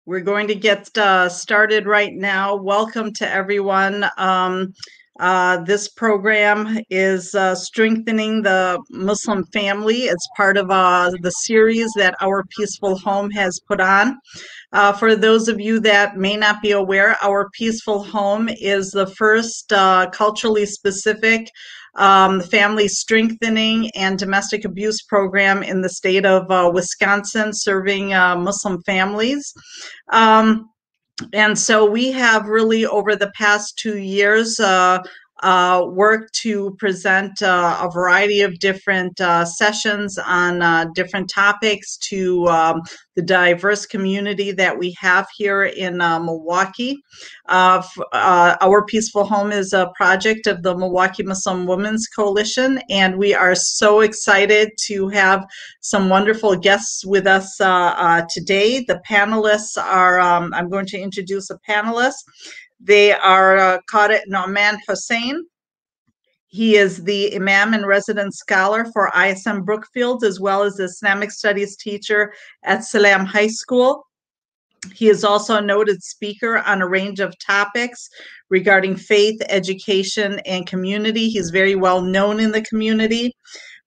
We're going to get started right now. Welcome to everyone. This program is Strengthening the Muslim Family. It's part of the series that Our Peaceful Home has put on. For those of you that may not be aware, Our Peaceful Home is the first culturally specific family strengthening and domestic abuse program in the state of Wisconsin, serving Muslim families. And so we have really, over the past 2 years, worked to present a variety of different sessions on different topics to the diverse community that we have here in Milwaukee. Our Peaceful Home is a project of the Milwaukee Muslim Women's Coalition, and we are so excited to have some wonderful guests with us today. The panelists are, I'm going to introduce a panelist. They are Qari Noman Hussein. He is the Imam and resident scholar for ISM Brookfield, as well as the Islamic Studies teacher at Salam High School. He is also a noted speaker on a range of topics regarding faith, education, and community. He's very well known in the community.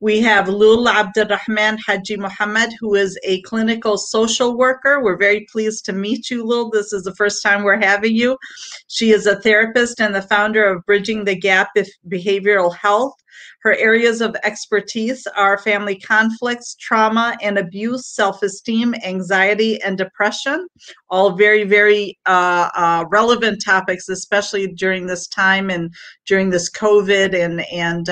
We have Lul Abdurrahman Haji Muhammad, who is a clinical social worker. We're very pleased to meet you, Lul. This is the first time we're having you. She is a therapist and the founder of Bridging the Gap Behavioral Health. Her areas of expertise are family conflicts, trauma and abuse, self-esteem, anxiety, and depression. All very, very relevant topics, especially during this time and during this COVID and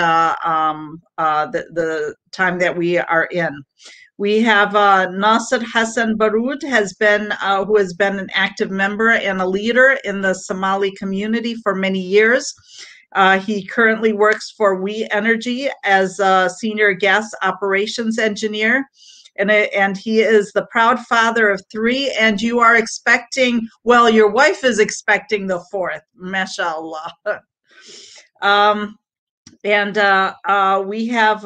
the time that we are in. We have Nasser Hassan Baroud, who has been an active member and a leader in the Somali community for many years. He currently works for We Energy as a senior gas operations engineer, and he is the proud father of 3. And you are expecting, well, your wife is expecting the 4th, mashallah. We have,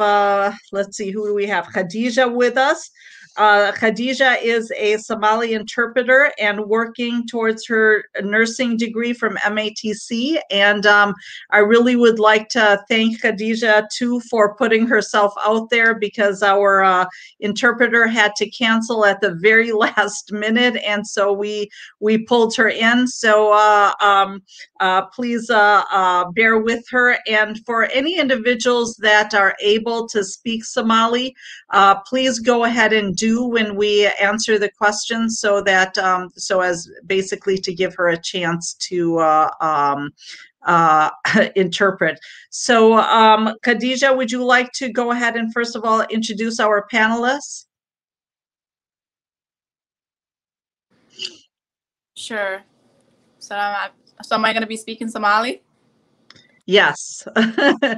let's see, who do we have? Khadija with us. Khadija is a Somali interpreter and working towards her nursing degree from MATC. And I really would like to thank Khadija too for putting herself out there, because our interpreter had to cancel at the very last minute, and so we pulled her in. So please bear with her. And for any individuals that are able to speak Somali, please go ahead and do when we answer the questions, so that so as basically to give her a chance to interpret. So Khadija, would you like to go ahead and first of all introduce our panelists? Sure. So am I going to be speaking Somali? Yes. Okay.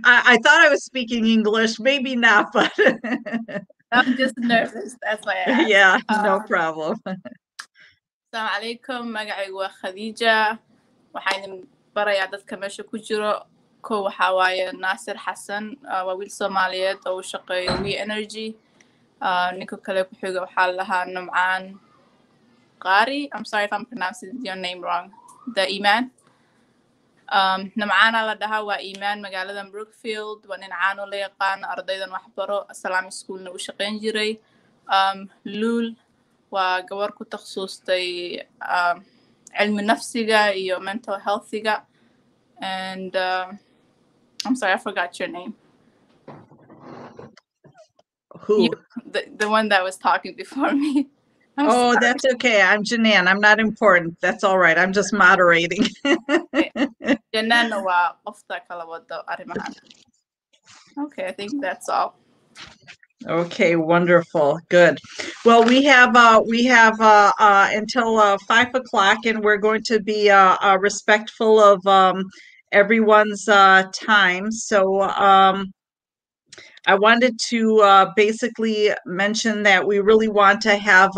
I thought I was speaking English, maybe not, but I'm just nervous. That's why I asked. Yeah, no problem. Assalamu alaikum. Magacaygu waa Khadija. Waxaan barayaa dadka meesha ku jiro. Kow waxaa waaye Nasser Hassan, waa wiil Soomaaliyeed oo u shaqeeyo We Energy. Ninka kale ku xiga waxaa lahaa Numcaan Qari. I'm sorry if I'm pronouncing your name wrong. The Iman. Numcaana la dhahaa waa Iman, magaalada Brookfield. Waa nin caan oo la yaqaan, ardaydan waxbaro, Salam Schoolna u shaqeyn jiray. Lul waa gabar ku takhasustay cilmi nafsiga iyo mental healthiga. And I'm sorry, I forgot your name. Who? The one that was talking before me. I'm sorry. That's okay. I'm Janan. I'm not important. That's all right. I'm just moderating. Janan waa qofta kala wado arrimahan. Okay, I think that's all. Okay, wonderful. Good. Well, we have until 5 o'clock, and we're going to be respectful of everyone's time. So I wanted to basically mention that we really want to have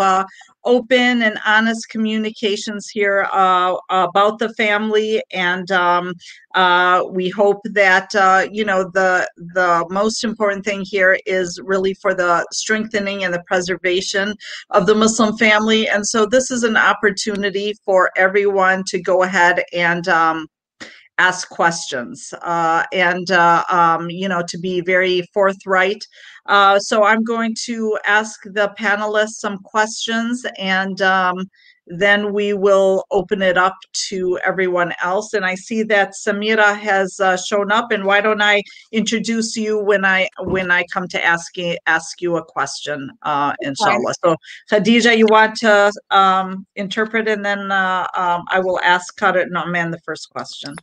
open and honest communications here about the family, and we hope that the most important thing here is really for the strengthening and the preservation of the Muslim family. And so this is an opportunity for everyone to go ahead and ask questions and to be very forthright. So I'm going to ask the panelists some questions, and then we will open it up to everyone else. And I see that Samira has shown up, and why don't I introduce you when I come to ask you a question, inshallah. So Khadija, you want to interpret, and then I will ask Khalid Nu'man the first question.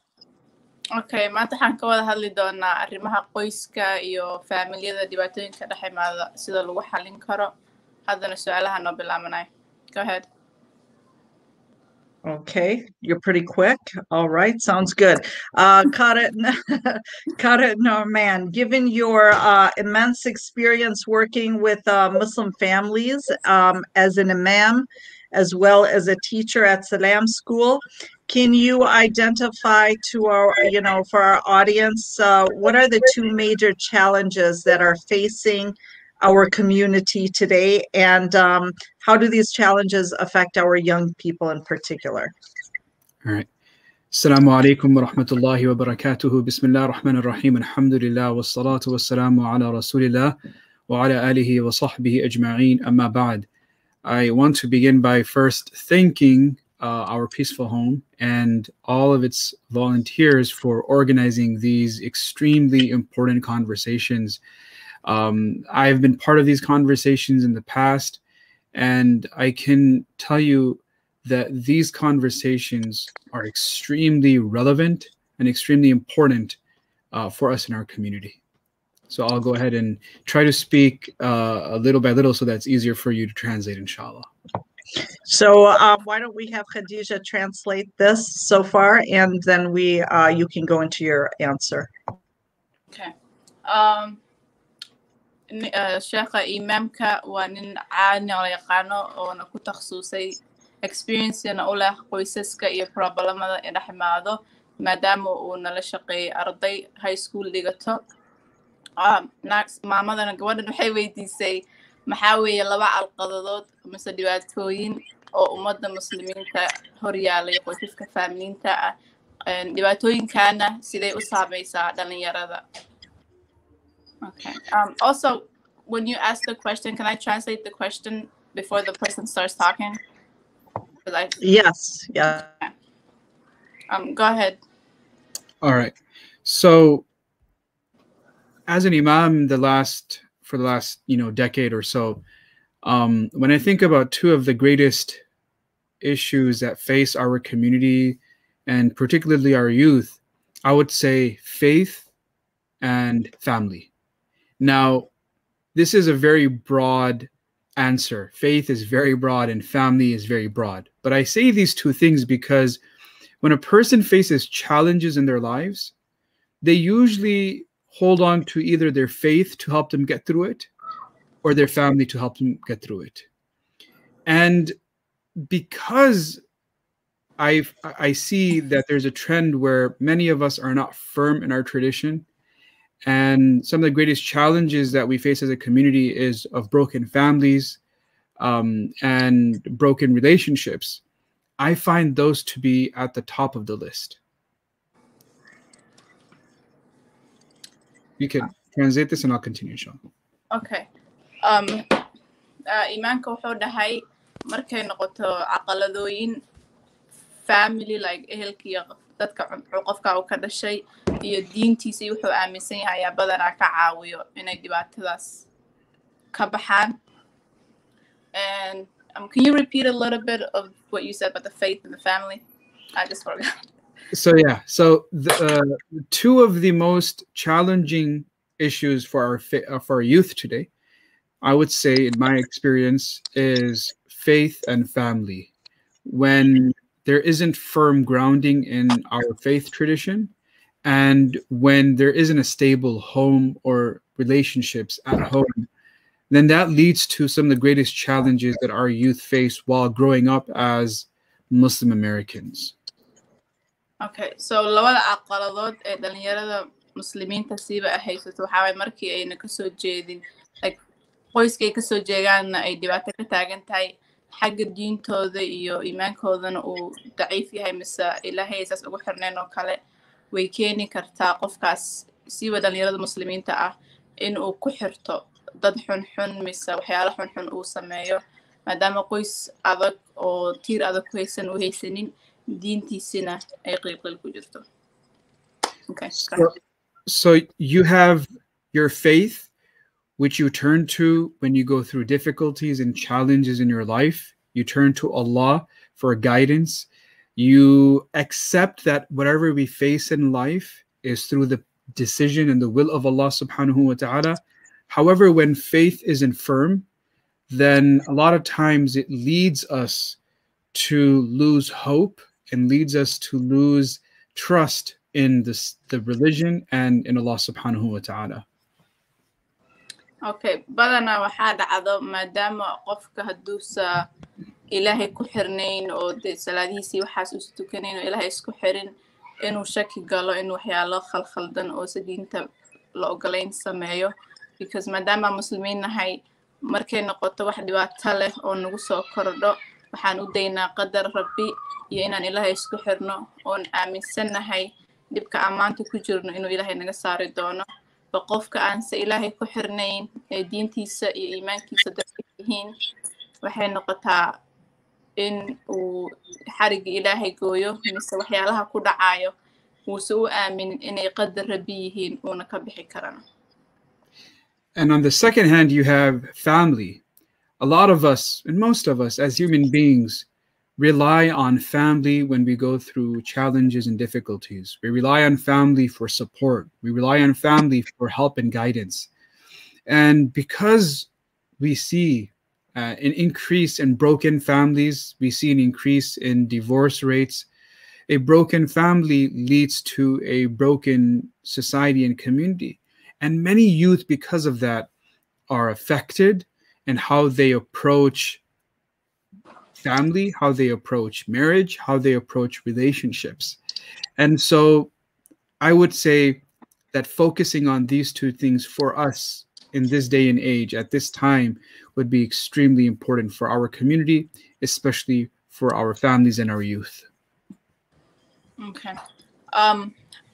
Okay, maanta waxaan ka wada hadli doonaa arrimaha qoyska iyo familiyada dhibaatooyinka dhex imaada sida lagu xallin karo. Haddana su'aalaha noo bilaabanay. Go ahead. Okay, you're pretty quick. All right, sounds good. Khalid Nu'man, given your immense experience working with Muslim families as an imam, as well as a teacher at Salam School, can you identify to our, for our audience, what are the two major challenges that are facing our community today, and how do these challenges affect our young people in particular? All right. Assalamu alaikum wa rahmatullahi wa barakatuhu. Bismillah ar-Rahman ar-Rahim. Alhamdulillah wa salatu wa salamu ala Rasulillah wa ala alihi wa sahbihi ajma'een. Amma ba'd. I want to begin by first thanking our Peaceful Home and all of its volunteers for organizing these extremely important conversations. I've been part of these conversations in the past, and I can tell you that these conversations are extremely relevant and extremely important for us in our community. So I'll go ahead and try to speak a little by little so that's easier for you to translate, inshallah. So why don't we have Khadija translate this so far, and then you can go into your answer. Okay. Sheekha imaamka waa nin caani oo la yaqaano oona ku takhasusay experience-na u leh qoysaska iyo problemada ee dhex imaado maadaama uu nala shaqeeyay arday high school dhigato. Maamadana gabadhan waxay weydiisay maxaa weeye laba calqadadood mise dhibaatooyin oo ummadda muslimiinta hor yaalay qoysaska faamiliinta ah, dhibaatooyinkana siday u saamaysaa dhalinyarada. Okay. Also, when you ask the question, can I translate the question before the person starts talking? Yes. Yeah. Okay. Go ahead. All right. So, as an imam, for the last decade or so, when I think about two of the greatest issues that face our community and particularly our youth, I would say faith and family. Now, this is a very broad answer. Faith is very broad and family is very broad. But I say these two things because when a person faces challenges in their lives, they usually hold on to either their faith to help them get through it or their family to help them get through it. And because I see that there's a trend where many of us are not firm in our tradition, and some of the greatest challenges that we face as a community is of broken families and broken relationships, I find those to be at the top of the list. You can translate this and I'll continue, inshallah. Okay. Imaanka wuxuu dhahay markay noqoto caqaladooyin family like ehelkiiyo dadka qofka uu ka dhashay iyo diintiisa iyo wuxuu aaminsan yahay ayaa badanaa ka caawiyo inay dhibaatadaas ka baxaan. And can you repeat a little bit of what you said about the faith and the family? I just forgot. So yeah, the two of the most challenging issues for our youth today, I would say, in my experience, is faith and family. When there isn't firm grounding in our faith tradition, and when there isn't a stable home or relationships at home, then that leads to some of the greatest challenges that our youth face while growing up as Muslim Americans. Okay, so labada caqaladood ee dhalinyarada muslimiinta siiba ay haysato waxaa waay markii ayna kasoo jeedin like qoyskay kasoo jeegaanna ay dhibaato ka taagan tahay xagga diintooda iyo iimaankoodana uu daciif yahay mise ilaahay aysaas ugu xirnayn oo kale way keeni kartaa qofkaas siiba dhalinyarada muslimiinta ah in uu ku xirto dad xunxun mise waxyaalo xunxun uu sameeyo maadaama qoys adag oo tiir adag ku haysan uu haysanin diintiisina ay qiiqil ku jirto. Okay. So you have your faith, which you turn to when you go through difficulties and challenges in your life. You turn to Allah for guidance. You accept that whatever we face in life is through the decision and the will of Allah subhanahu wa ta'ala. However, when faith isn't firm, then a lot of times it leads us to lose hope and leads us to lose trust in the religion and in Allah subhanahu wa ta'ala. Okay, badanaa waxaa dhacdo maadaama qofka hadduusa ilaahay ku xirnayn oo dee salaadihiisii waxaas usu tukanayn oo ilaahay isku xirin inuu shaki galo in waxyaalo khalkhaldan oo si diinta la ogolayn sameeyo because maadaama muslimiin nahay markay noqoto wax dhibaato leh oo nagu soo kordho waxaan u daynaa qadar rabbi iyo inaan ilaahay isku xirno oon aaminsannahay dhibka ammaanta ku jirno inuu ilaahay naga saari doono ba qofka aan se ilaahay ku xirnayn ee diintiisa iyo iimaankiisa dadka yihiin waxay noqotaa in uu xarigga ilaahay gooyo mise waxyaalaha ku dhacayo uuse u aaminin inay qadar rabbi yihiin uuna ka bixi karana. And on the second hand, you have family. A lot of us, and most of us as human beings, rely on family when we go through challenges and difficulties. We rely on family for support. We rely on family for help and guidance. And because we see an increase in broken families, we see an increase in divorce rates. A broken family leads to a broken society and community. And many youth, because of that, are affected in how they approach family, how they approach marriage, how they approach relationships. And so I would say that focusing on these two things for us in this day and age, at this time, would be extremely important for our community, especially for our families and our youth. Okay.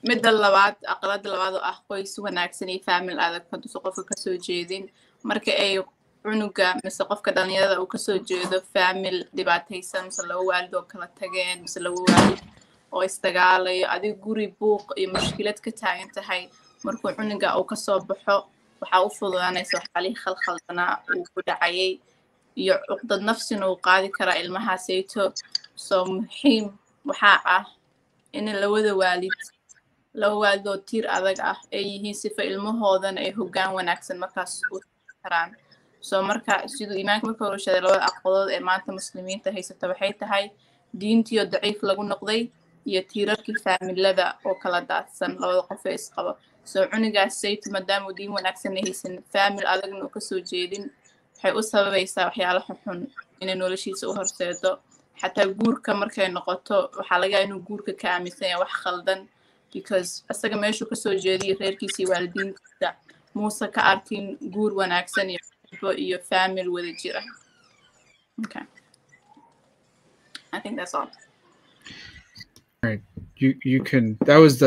Midda labaad aqalada labaad oo ah qoys wanaagsan iyo family adag haduu qofka ka soo jeedin marka ay cunuga mise qofka dhalinyarada uu ka soo jeedo family dhibaataysan mise laba waalid oo kala tageen mise laba waalid oo isdagaalayo adiga guri buuq iyo mushkilad ka taagan tahay markuu cunuga uu ka soo baxo waxa uu fududaanaysa xaalih khalkhaldanaa uu ku dhacayay iyo cuqdad nafsina uu qaadi karaa ilmahaasayto soo muhiim waxa ah in labada waalid laba waalid oo tiir adag ah ay yihiin sifa ilmahoodan ay hoggaan wanaagsan markaas u karaan soo marka sidoo iimaanka marka uu sheegay labada aqodood ee maanta muslimiinta haysata waxay tahay diintiyo daciif lagu noqday iyo tiirarkii faamilada oo kala daadsan labada qof ee isqaba soo cunugaas saytu maadaama diin wanaagsan haysan family adagna oo ka soo jeedin waxay u sababaysaa waxyaalo xun inay noloshiisa u horseedo xataa guurka markay noqoto waxa laga inuu guurka ka aaminsan yahay wax khaldan because asaga meeshu ka soo jeediyo reerkiisii waalidiintiisa muusa ka arkin guur wanaagsan iyo family wada jira. Okay. I think that's all. All right. You can that was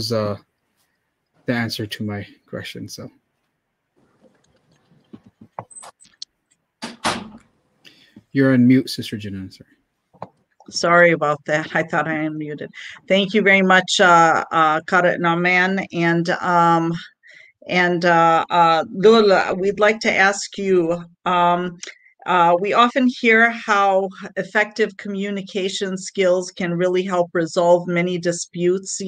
the answer to my question. So you're on mute, Sister Janan. Sorry about that. I thought I unmuted. Thank you very much, Kara Naman. And Lula, we'd like to ask you, we often hear how effective communication skills can really help resolve many disputes.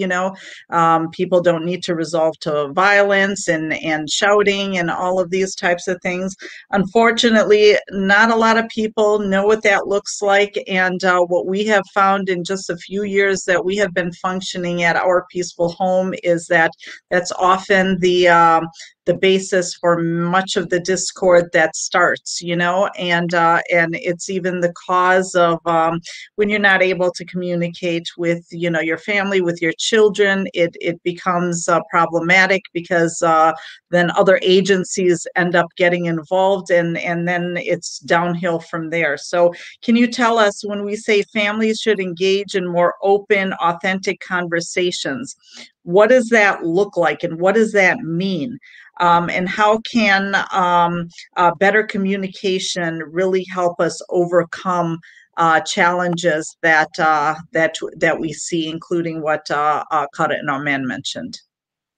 People don't need to resolve to violence and shouting and all of these types of things. Unfortunately, not a lot of people know what that looks like. And what we have found in just a few years that we have been functioning at our peaceful home is that that's often the basis for much of the discord that starts, and it's even the cause of when you're not able to communicate with, your family, with your children, it becomes problematic because then other agencies end up getting involved, and then it's downhill from there. So can you tell us, when we say families should engage in more open, authentic conversations, what does that look like and what does that mean? And how can better communication really help us overcome challenges that we see, including what Kara and Arman mentioned?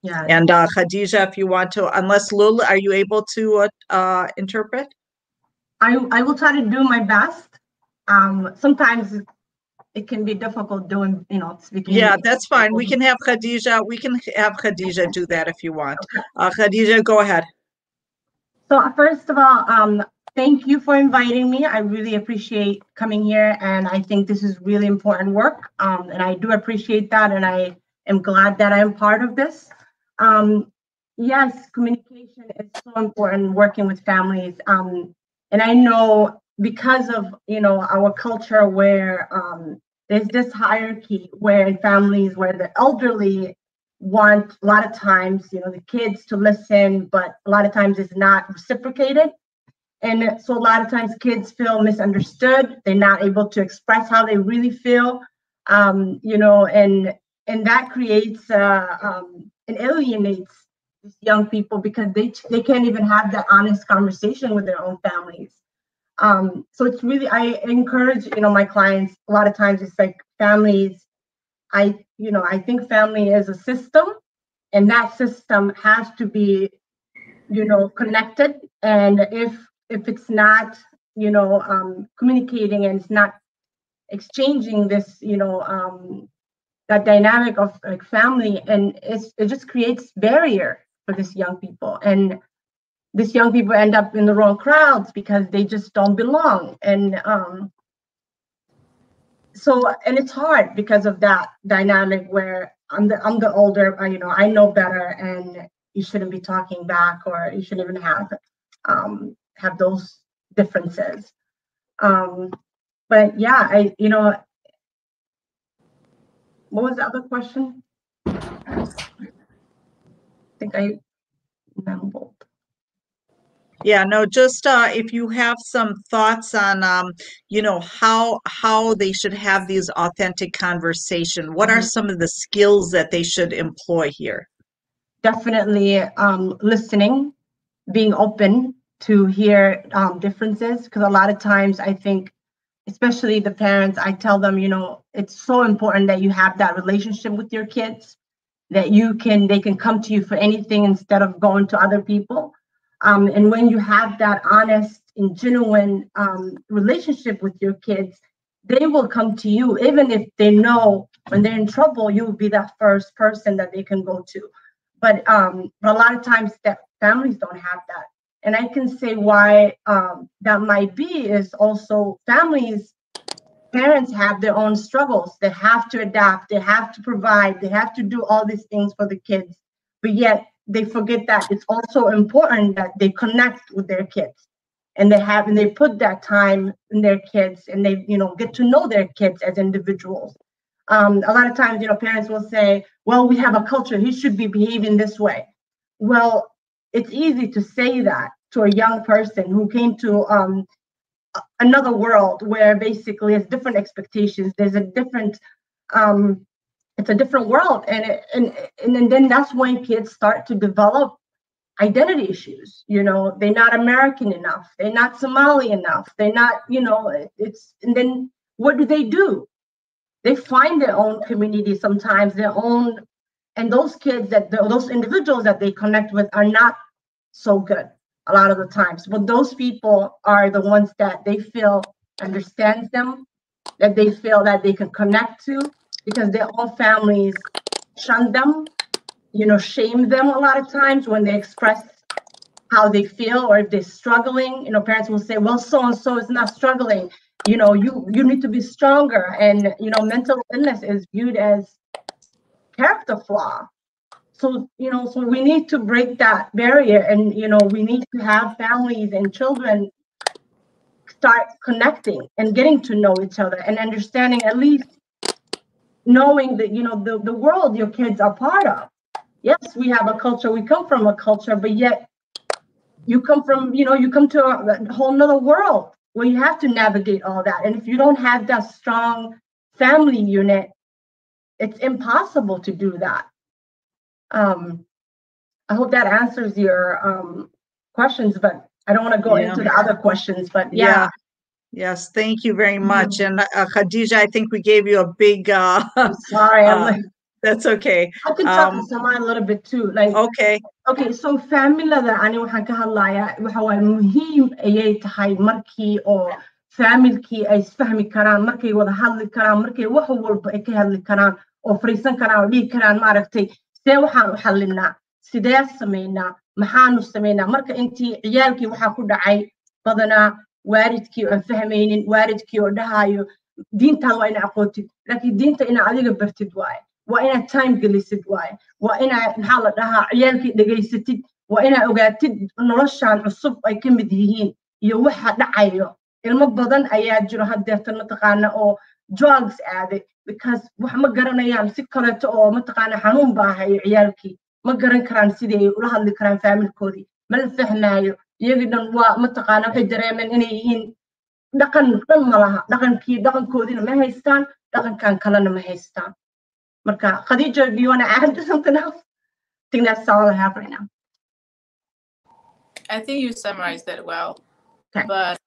Yeah. And Khadija, if you want to, unless Lul, are you able to interpret? I will try to do my best. Sometimes it can be difficult doing, speaking. Yeah, that's fine. We can have Khadija do that if you want. Khadija, go ahead. So first of all, thank you for inviting me. I really appreciate coming here, and I think this is really important work. And I do appreciate that, and I am glad that I'm part of this. Yes, communication is so important working with families. And I know because of, our culture where there's this hierarchy where in families where the elderly want a lot of times, the kids to listen, but a lot of times it's not reciprocated. And so a lot of times kids feel misunderstood. They're not able to express how they really feel, and that creates and alienates these young people because they can't even have that honest conversation with their own families. So it's really, I encourage, my clients, a lot of times it's like families, I think family is a system, and that system has to be, connected. And if it's not, communicating and it's not exchanging this, that dynamic of like family, and it just creates barrier for these young people. And these young people end up in the wrong crowds because they just don't belong. And and it's hard because of that dynamic where I'm the older, I know better, and you shouldn't be talking back, or you shouldn't even have those differences. But yeah, what was the other question? I think I remembered. Yeah, no, just if you have some thoughts on, how they should have these authentic conversation. What are some of the skills that they should employ here? Definitely listening, being open to hear differences, because a lot of times I think, especially the parents, I tell them, it's so important that you have that relationship with your kids, that they can come to you for anything instead of going to other people. And when you have that honest and genuine relationship with your kids, they will come to you, even if they know when they're in trouble, you will be that first person that they can go to. But a lot of times that families don't have that. And I can say why that might be is also parents have their own struggles. They have to adapt, they have to provide, they have to do all these things for the kids. But yet they forget that it's also important that they connect with their kids, and they put that time in their kids, and they get to know their kids as individuals. A lot of times, parents will say, well, we have a culture, he should be behaving this way. Well, it's easy to say that to a young person who came to another world where basically it's different expectations. There's a different it's a different world, and then that's when kids start to develop identity issues. They're not American enough, they're not Somali enough, they're not, and then what do? They find their own community, sometimes their own, and those kids those individuals that they connect with are not so good a lot of the times. But those people are the ones that they feel understands them, that they feel that they can connect to, because their own families shun them, shame them a lot of times when they express how they feel, or if they're struggling. Parents will say, well, so-and-so is not struggling. You need to be stronger. And, mental illness is viewed as character flaw. So, so we need to break that barrier, and, we need to have families and children start connecting and getting to know each other and understanding, at least knowing that, the world your kids are part of. Yes, we have a culture, we come from a culture, but yet you come to a whole nother world where you have to navigate all that. And if you don't have that strong family unit, it's impossible to do that. I hope that answers your questions, but I don't want to go into the other questions, but yeah. Yes, thank you very much. And Khadija, I think we gave you a big I'm sorry, that's okay. I can talk to Somali a little bit too. Okay, so familada ani waxaan ka hadlayaa waxa way muhiim ayay tahay markii oo familkii ay isfahmi karaan, markay wada hadli karaan, markay wax walba ay ka hadli karaan oo fariisan karaan oo dhigi karaan maaragtay sidee waxaan u xallinaa, sidee sameynaa, maxaanu sameynaa. Marka intii ciyaalkii waxaa ku dhacay badanaa waalidkii oo fahmaynin, waalidkii oo dhahayo diintaada waa ina aqoontid, laakiin diinta ina adiga bartid waaye, waa inaad time gelisid waaye, waa inaad maxaa la dhahaa ciyaalkii dhegaysatid, waa inaad ogaatid noloshaan cusub ay ka mid yihiin iyo waxa dhacayo. Ilmo badan ayaa jiro haddeertan mataqaana oo drugs aaday because wax ma garanayaan, si kaleeto oo mataqaana xanuun baa hayo ciyaalkii, ma garan karaan sidii ay ula hadli karaan faamilkoodii, ma la fahmaayo. iyagii dhan waa mataqaana waxay dareemeen inay yihiin dhaqan dhan ma laha, dhaqankoodiina ma haystaan, dhaqankan kalena ma haystaan. Marka Khadija, do you want to add something else? I think that's all I have right now. I think you summarized that well. Okay. But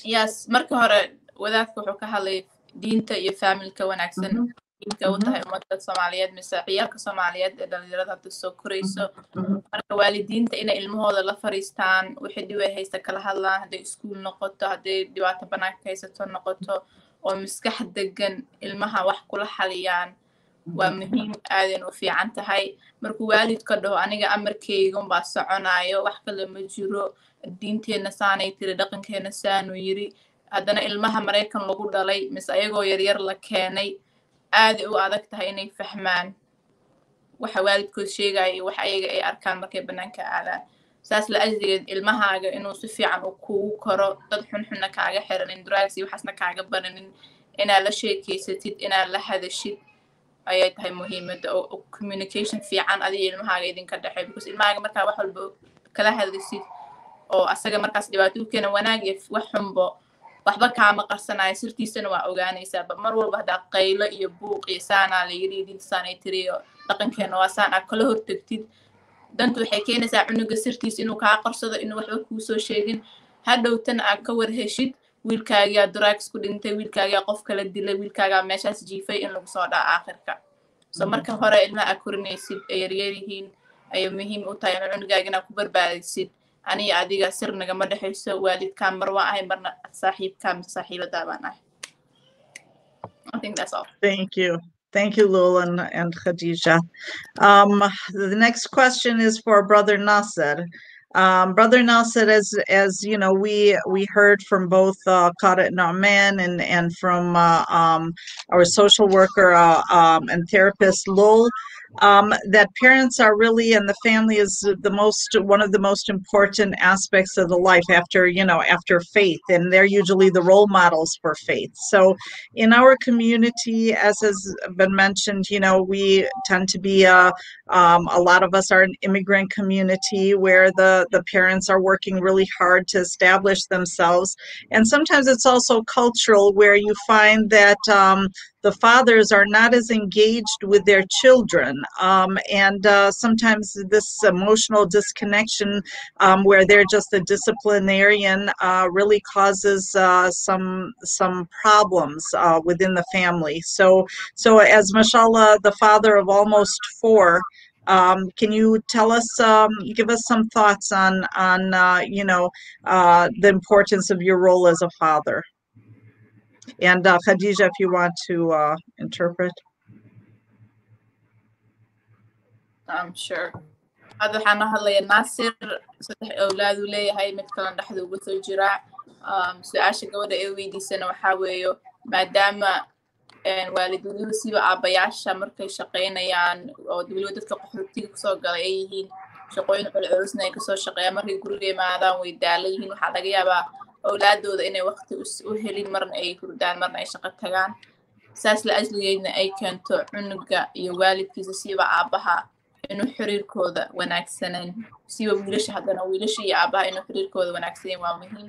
yes, marka hore wadaadku wuxuu ka hadlay diinta iyo familka wanaagsan diinka u tahay ummadda Soomaaliyeed mise ciyaalka Soomaaliyeed ee dhalinyarada hadda soo korayso. Marka waalidiinta inay ilmahooda la fariistaan, wixii dhib ay haysta kala hadlaan, hadday iskuul noqoto, hadday dhibaato banaanka haysato noqoto, oo maskax degan ilmaha wax kula xaliyaan, waa muhiim aadan u fiican tahay. Markuu waalidka dhaho aniga amarkayga unbaa soconaayo, wax kale ma jiro, diinteena saanay tiri, dhaqankeena saanuu yiri, haddana ilmaha Maraykan lagu dhalay mise ayagoo yaryar la keenay, aad u adag tahay inay fahmaan waxa waalidkood sheegaya iyo waxa ayaga ay arkaan markay banaanka aadaan. saas la ajrigeed ilmahaaga inuu si fiican u kugu koro, dad xunxunna kaaga xiranin, drugs iyo waxaasna kaaga baranin, inaad la sheekeysatid, inaad la hadashid ayay tahay muhiimadda oo communication fiican adiga ilmahaaga idinka dhexeeyo, because ilmahaaga markaa wax walba kala hadlisid oo asaga markaas dhibaato u keena wanaag iyo wax xunbo waxba kaama qarsanayo, sirtiisana waa ogaanaysaa. Mar walba haddaa qaylo iyo buuq iyo saanaa la yiri diinta saanay tiriyo dhaqankeena waa saan aad kala hortagtid, dantu waxay keenaysaa cunuga sirtiisa inuu kaa qarsado, inuu waxba kuu soo sheegin, hadhowtana aad ka warheshid wiilkaagaa drugs ku dhintay, wiilkaagaa qof kala dilay, wiilkaagaa meeshaas jiifay in lagu soo dhaca aakhirka. So marka hore ilmaha aad korinaysid ay yaryar yihiin ayay muhiim u tahay in cunugaaga inaad ku barbaadisid. aniga adiga sir nagama dhaxayso, waalidkaan mar waan ahay marna saaxiibkaan saaxiibadaa baan ahay. I think that's all. Thank you. Thank you, Lul and Khadija. The next question is for Brother Nasser. Brother Nasser, as you know, we heard from both Qara Nauman and from our social worker and therapist Lul, that parents are really, and the family is one of the most important aspects of the life after faith, and they're usually the role models for faith. So in our community, as has been mentioned, we tend to be a lot of us are an immigrant community where the parents are working really hard to establish themselves, and sometimes it's also cultural where you find that the fathers are not as engaged with their children, and sometimes this emotional disconnection where they're just a disciplinarian really causes some problems within the family. So as mashallah, the father of almost 4, can you tell us, give us some thoughts on the importance of your role as a father? And Khadija, if you want to interpret. I'm sure. هذا حنا هلا ناصر صدق أولاده ليه هاي مثلاً نحن وقت الجراع سؤال جودة أوي دي سنة وحاويه ما دام waalidiinadu siba aabayaasha markay shaqaynayaan oo weliba dadka qaxootiga kusoo galay ay yihiin shaqooyin culculusna ay kasoo shaqeeyaan markay guriga imaadaan way daalan yihiin waxaa laga yaabaa awlaadooda inay waqti u helin marna ay hurdaan marna ay shaqo tagaan saas la ajligeedna ay keento cunuga iyo waalidkiisa siba aabaha inuu xiriirkooda wanaagsanaan siba wiilasha haddana wiilasha iyo aabaha inuu xiriirkooda wanaagsanaan waa muhiim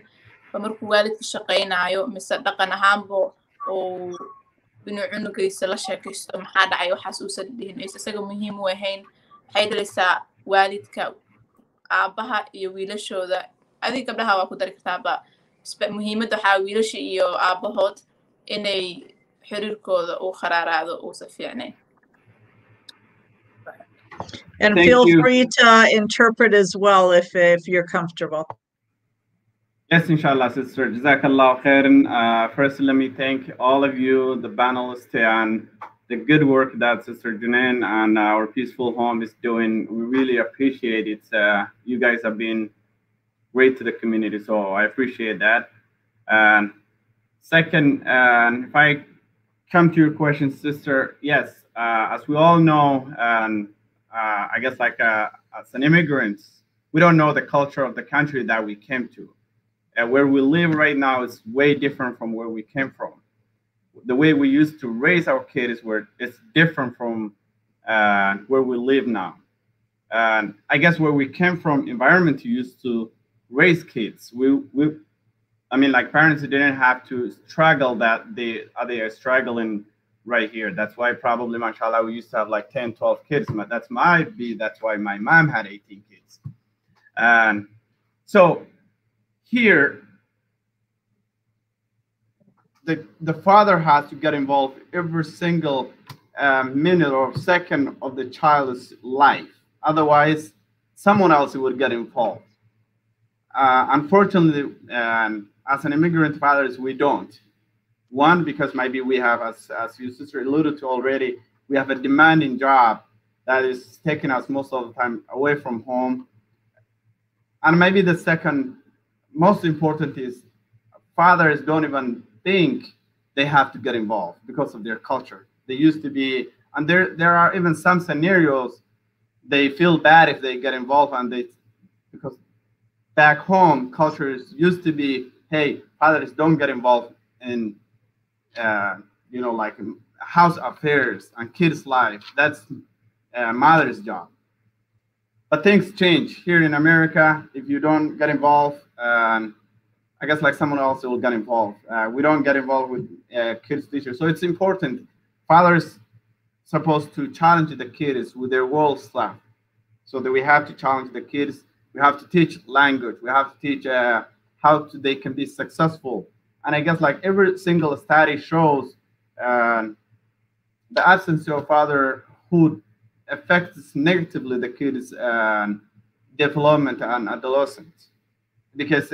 markuu waalidka shaqaynaayo mise dhaqan ahaanbo oo inuu cunugaysa la sheekaysto maxaa dhacay waxaas uusan dhihin isaga muhiim u ahayn waxay dhalaysaa waalidka aabaha iyo wiilashooda adiga gabdhaha waa ku dari kartaaba muhiimadda waxaa wiilasha iyo aabahood inay xiriirkooda uu kharaaraado uusa fiicnayn. And feel free to interpret as well if you're comfortable. Yes, inshallah, sister. Jazakallah khairan. First, let me thank all of you, the panelists, and the good work that Sister Junain and our Peaceful Home is doing. We really appreciate it. You guys have been great to the community, so I appreciate that. And second, if I come to your question, sister, yes, as we all know, I guess like as an immigrant, we don't know the culture of the country that we came to. Where we live right now is way different from where we came from. The way we used to raise our kids it's different from where we live now. And I guess where we came from, environment used to raise kids. I mean, like parents didn't have to struggle that they are struggling right here. That's why probably, mashallah, we used to have like 10, 12 kids. But that's why my mom had 18 kids. And so here, the father has to get involved every single minute or second of the child's life. Otherwise, someone else would get involved. Unfortunately, as an immigrant fathers, we don't. One, because maybe we have, as your sister alluded to already, we have a demanding job that is taking us most of the time away from home. And maybe the second most important is fathers don't even think they have to get involved because of their culture. They used to be, and there are even some scenarios they feel bad if they get involved, and because back home cultures used to be, hey, fathers don't get involved in like house affairs and kids' life. That's mother's job. But things change here in America. If you don't get involved, I guess like someone else will get involved. We don't get involved with kids teachers. So it's important. Fathers supposed to challenge the kids with their world stuff. So that we have to challenge the kids. We have to teach language. We have to teach how they can be successful. And I guess like every single study shows the absence of fatherhood affects negatively the kids' development and adolescence. Because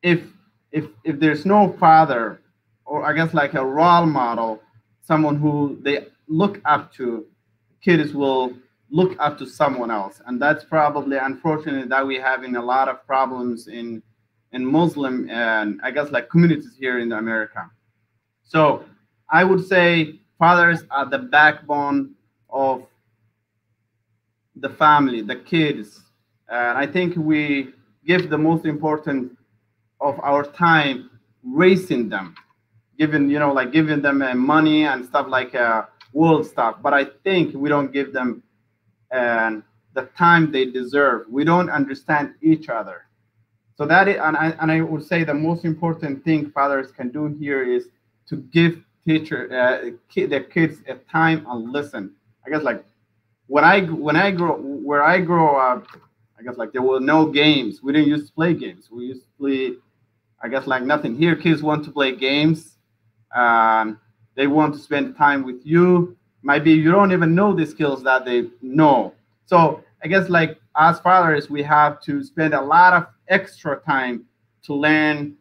if there's no father, or I guess like a role model, someone who they look up to, kids will look up to someone else. And that's probably unfortunate that we have in a lot of problems in Muslim and I guess like communities here in America. So I would say fathers are the backbone of the family, the kids. And I think we give the most important of our time raising them, giving them money and stuff like world stuff. But I think we don't give them the time they deserve. We don't understand each other. So that is, and I would say the most important thing fathers can do here is to give their kids a time and listen. I guess like where I grow up, I guess like there were no games. We didn't used to play games. We used to play, I guess like nothing. Here kids want to play games. They want to spend time with you. Maybe you don't even know the skills that they know. So I guess like as fathers, we have to spend a lot of extra time to learn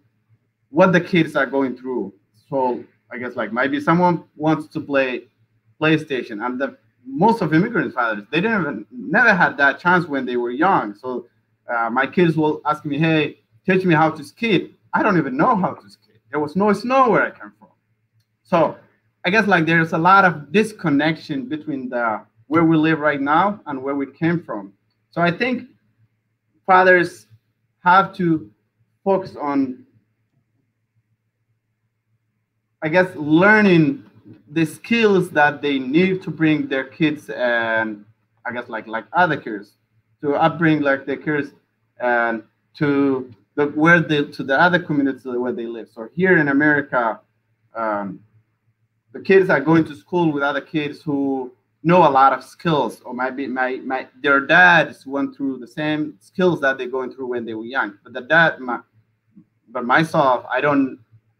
what the kids are going through. So I guess like maybe someone wants to play PlayStation, and most of immigrant fathers, they never had that chance when they were young. So my kids will ask me, hey, teach me how to skate. I don't even know how to skate. There was no snow where I come from. So I guess like there's a lot of disconnection between the where we live right now and where we came from. So I think fathers have to focus on, I guess, learning the skills that they need to bring their kids, and I guess like other kids, to upbring like their kids and to the other communities where they live. So here in America, the kids are going to school with other kids who know a lot of skills, or maybe their dads went through the same skills that they're going through when they were young. But myself,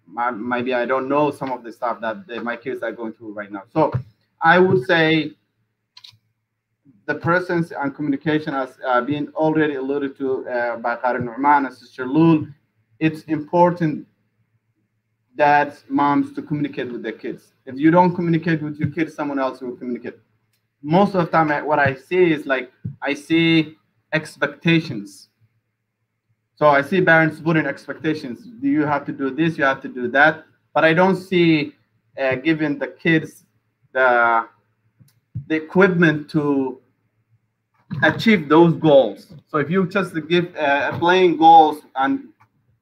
maybe I don't know some of the stuff that my kids are going through right now. So I would say the presence and communication, as being already alluded to by Karen Nu'man and Sister Lul, it's important that moms to communicate with their kids. If you don't communicate with your kids, someone else will communicate. Most of the time, what I see is like, I see expectations. So I see parents putting expectations. Do you have to do this? You have to do that. But I don't see giving the kids the equipment to achieve those goals. So if you just give playing goals and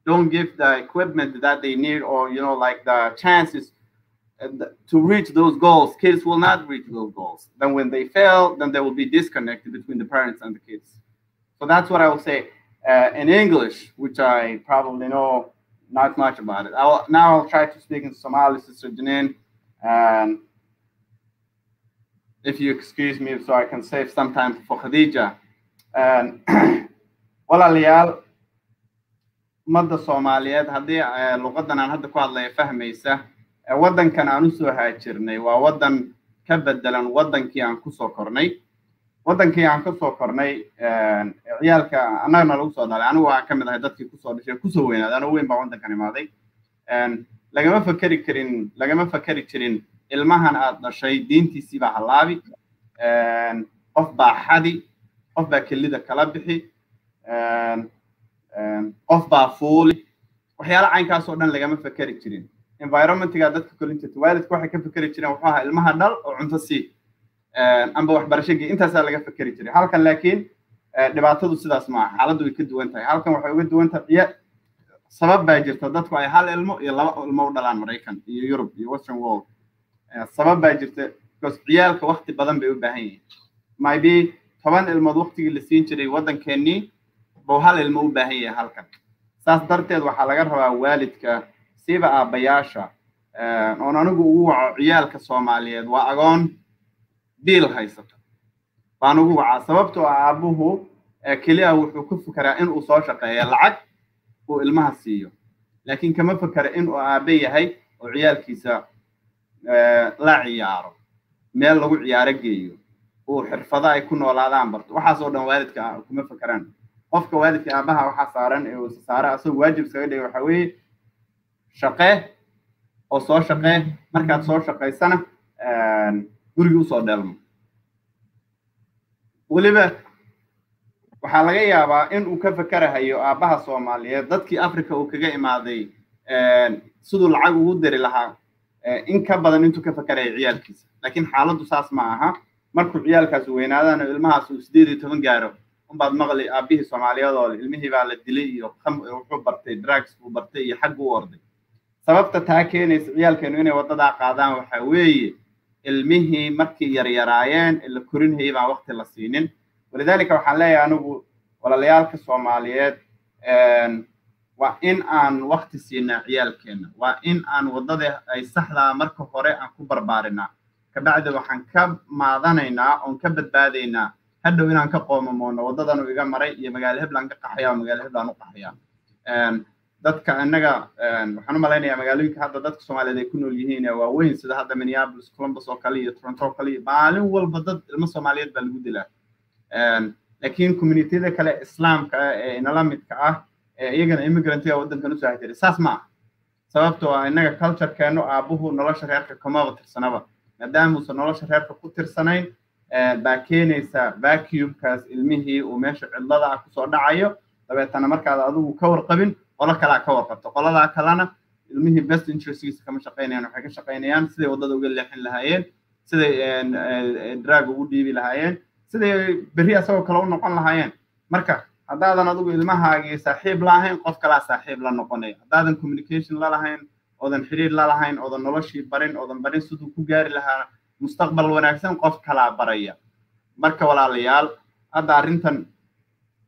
don't give the equipment that they need, or like the chances to reach those goals, kids will not reach those goals. Then when they fail, then there will be disconnected between the parents and the kids. So that's what I will say. In English, which I probably know not much about it. I'll try to speak in Somali, Sister Janine, and if you excuse me, so I can save some time for Khadija. And walaalayaal, ummadda Soomaaliyeed haddii luqadan aan hadda ku hadlaya fahmaysa, waddankan aan u soo haajirnay waa waddan ka bedelan waddankii aan ku soo kornay. Waddankii aan ka soo kornay, ciyaalka annagana lagu soo dhalay. Anigu waxaan ka mid ahay dadkii ku soo dhashay, ku soo weynaaday. Anigu weyn baa waddankan imaaday. Lagama fakari jirin ilmahan aad dhashay diintiisii baa halaabi, qof baa xadi, qof baa kelida kala bixi, qof baa fuuli. Waxyaala caynkaas oo dhan lagama fakari jirin. Environmentiga dadka kolinta waalidku waxay ka fakari jireen wuxuu ahaa ilmaha dhal oo cunto sii, amba waxbarashadii intaasaa laga fakari jiray. Halkan laakiin dhibaatadu sidaas maaha, xaaladdu way ka duwan tahay. Halkan waxay uga duwan tahay sabab baa jirta dadku ay hal ilmo iyo laba ilmo u dhalaan Maraykan iyo Yurub iyo Western world. Sabab baa jirta because ciyaalka waqti badan bay u baahan yihiin. Maybe 10 ilmood waqtigii la siin jiray waddankeennii buu hal ilmo u baahan yahay halkan. Saas darteed waxaa laga rabaa waalidka siiba aabbayaasha oon anigu ugu waco ciyaalka Soomaaliyeed waa agoon biil haysata. Baan ugu wacaa sababtoo ah aabuhu keliya wuxuu ku fakaraa in uu soo shaqeeyo lacag uu ilmaha siiyo, laakiin kama fakara in uu aabe yahay oo ciyaalkiisa la ciyaaro, meel lagu ciyaaro geeyo, uu xirfado ay ku noolaadaan barto. Waxaas oo dhan waalidka kuma fakaraan. Qofka waalidka aabaha waxa saaran ee uu saara asoo waajib saga dhigay waxa weeye shaqee oo soo shaqee, markaad soo shaqeysana guriga u soo dhalmo. waliba waxaa laga yaabaa in uu ka fakarahayo aabaha Soomaaliyeed dadkii Afrika uu kaga imaaday sidoo lacag ugu diri lahaa in ka badan intuu ka fakarayo ciyaalkiisa. Laakiin xaaladdu saas ma aha. Markuu ciyaalkaas weynaadaan ilmahaas uu 18 gaaro baad maqli aabihii Soomaaliyeed oo ilmihii baa la dilay iyo wuxuu bartay drugs uu bartay iyo xag u orday. Sababta taa keenaysa ciyaalkeenu inay wadada qaadaan waxa weeye ilmihii markii yaraayeen la korinayay baa waqti la siinin. walidaalika waxaan leeyahay anigu walaalayaalka Soomaaliyeed waa in aan waqti siinaa ciyaalkeena, waa in aan wadada ay saxda marka hore aan ku barbaarinaa. Kabacdi waxaan ka maadanaynaa oo ka badbaadaynaa hadhow inaan ka qoomamoono wadadan uu iga maray iyo magaalo Heblaan ka qaxaya magaalo Heblaan u qaxaya. dadka annaga waxaan u malaynayaa magaalooyinka hadda dadka Soomaaliyeed ay ku nool yihiin waa weyn sida hadda Minneapolis, Columbus oo kale iyo Toronto oo kale. maalin walba dad ilmo Soomaaliyeed baa lagu dilaa. laakiin community-da kale Islaamka ee inala midka ah iyagana immigrant-ka waddankan u soo haajiray saas ma aha. sababtoo ah innaga culture-keenu aabuhu nolosha reerka kama tirsanaba, maadaama uusan nolosha reerka ku tirsanayn baa keenaysa vacuum-kaas ilmihii uu meesha cidlada ah kusoo dhacayo. dabeetana markaad adigu ka warqabin qolo kale ka warqabto, qolada kalena ilmihii best interest kama shaqeynayaan waxay ka shaqeynayaan siday wadada uga leexin lahaayeen siday drug ugu dhiibi lahaayeen siday berri asagoo kale u noqon lahaayeen marka haddaadan adigu ilmahaagii saaxiib la ahayn qof kalaa saaxiib la noqonaya haddaadan communication la lahayn oodan xiriir la lahayn oodan noloshii barin oodan barin siduu ku gaari lahaa mustaqbal wanaagsan qof kalaa baraya marka walaalayaal hadda arrintan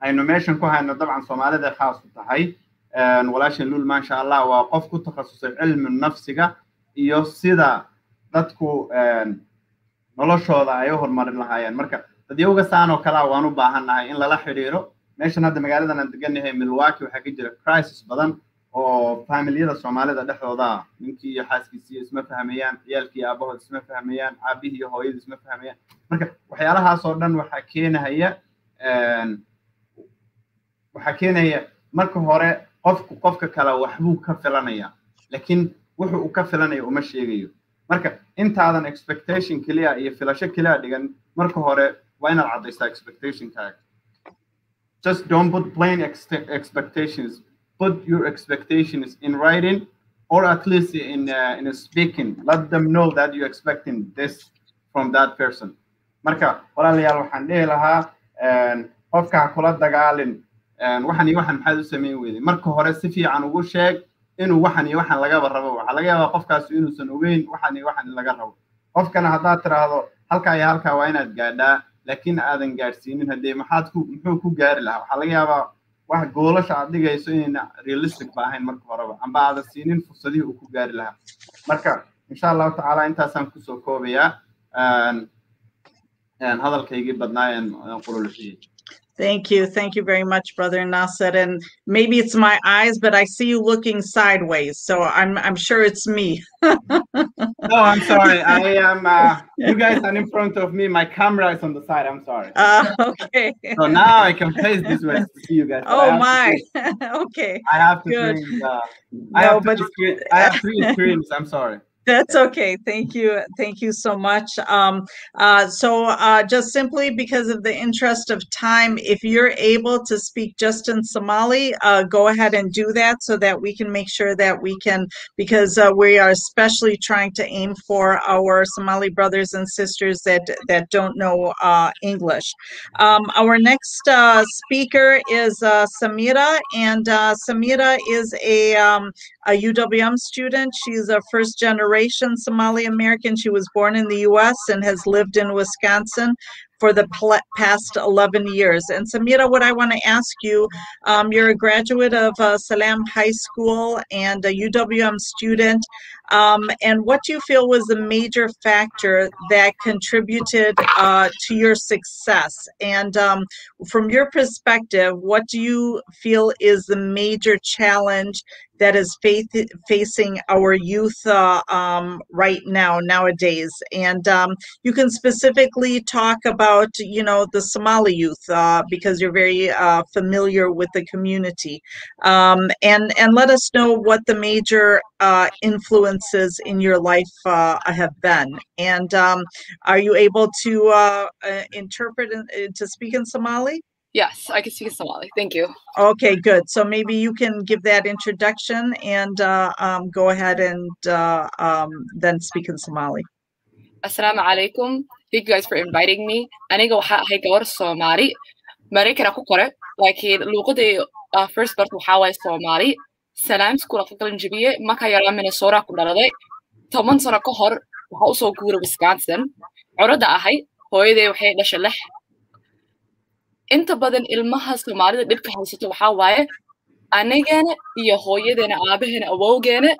aynu meeshan ku hayno dabcan Soomaalida khaas u tahay walaashan lul ma sha Allah waa qof ku takhasusay cilmi nafsiga iyo sida dadku noloshooda ay u horumarin lahaayeen marka dadiyowga saan oo kala waan u baahanahay in lala xiriiro meeshan hadda magaaladan aan deganahay Milwaukee waxa ka jira crisis badan oo familiyada Soomaalida dhexdooda ninkii iyo xaaskiisii isma fahmayaan ciyaalkii aabahood isma fahmayaan aabihii iyo hooyadii isma fahmayaan marka waxyaalahaas oo dhan waxa keenaya marka hore qofka kale waxbuu ka filanaya laakiin wuxuu uu ka filanayo uma sheegayo marka intaadan expectation kaliya iyo filasho kaliya dhigan marka hore waa inaad cadaysaa expectation-kaaga just don't put plain expectations put your expectations in writing or at least in speaking let them know that you're expecting this from that person marka walaalayaal waxaan dhihi lahaa qofka kula dagaalin waxan iyo waxan maxaad u sameyn weeyday marka hore si fiican ugu sheeg inuu waxan iyo waxan laga rabo waxa laga yaabaa qofkaas inuusan ogeyn waxan iyo waxan laga rabo qofkana haddaad tiraahdo halka iyo halka waa inaad gaadhaa laakiin aadan gaarsiinin hadee muxuu ku gaari lahaa waxa laga yaabaa wax goolasha aad dhigayso inayna realistic baahayn marka horeba amba aad siinin fursadihii uu ku gaari lahaa marka insha Allah taala intaasaan ku soo koobayaa hadalkaygii badnaayeen qululxiyay Thank you very much, Brother Nasser. And maybe it's my eyes, but I see you looking sideways, so I'm sure it's me. No, I'm sorry. I am. You guys are in front of me. My camera is on the side. I'm sorry. Okay. So now I can face this way to see you guys. Oh my. Okay. I have to bring. I have three screens. I'm sorry. That's okay. Thank you so much. So just simply because of the interest of time, if you're able to speak just in Somali, go ahead and do that so that we can make sure that we can, because we are especially trying to aim for our Somali brothers and sisters that don't know English. Our next speaker is Samira, and Samira is a UWM student. She's a first generation Somali American. She was born in the US and has lived in Wisconsin for the past 11 years. And Samira, what I want to ask you, you're a graduate of Salam High School and a UWM student. And what do you feel was the major factor that contributed to your success? And from your perspective, what do you feel is the major challenge that is facing our youth right now, nowadays? And you can specifically talk about, the Somali youth because you're very familiar with the community. And let us know what the major influences in your life have been. And are you able to interpret to speak in Somali? Yes, I can speak in Somali. Thank you. Okay, good. So maybe you can give that introduction and go ahead and then speak in Somali. Assalamu alaikum. Thank you guys for inviting me. Aniga waxa ahay gabar Somali. Mareykan ku kore, laakiin luqadii first part waxa way Somali. Salam school of English marka yara Minnesota ku dhaladay. 10 sano ka hor waxa u soo guuray Wisconsin. Curada ahay hooyaday waxay dhashay lix. Inta badan ilmaha Soomaalida dhibka haysto waxa waaye anigana iyo hooyadeena aabaheena awowgeena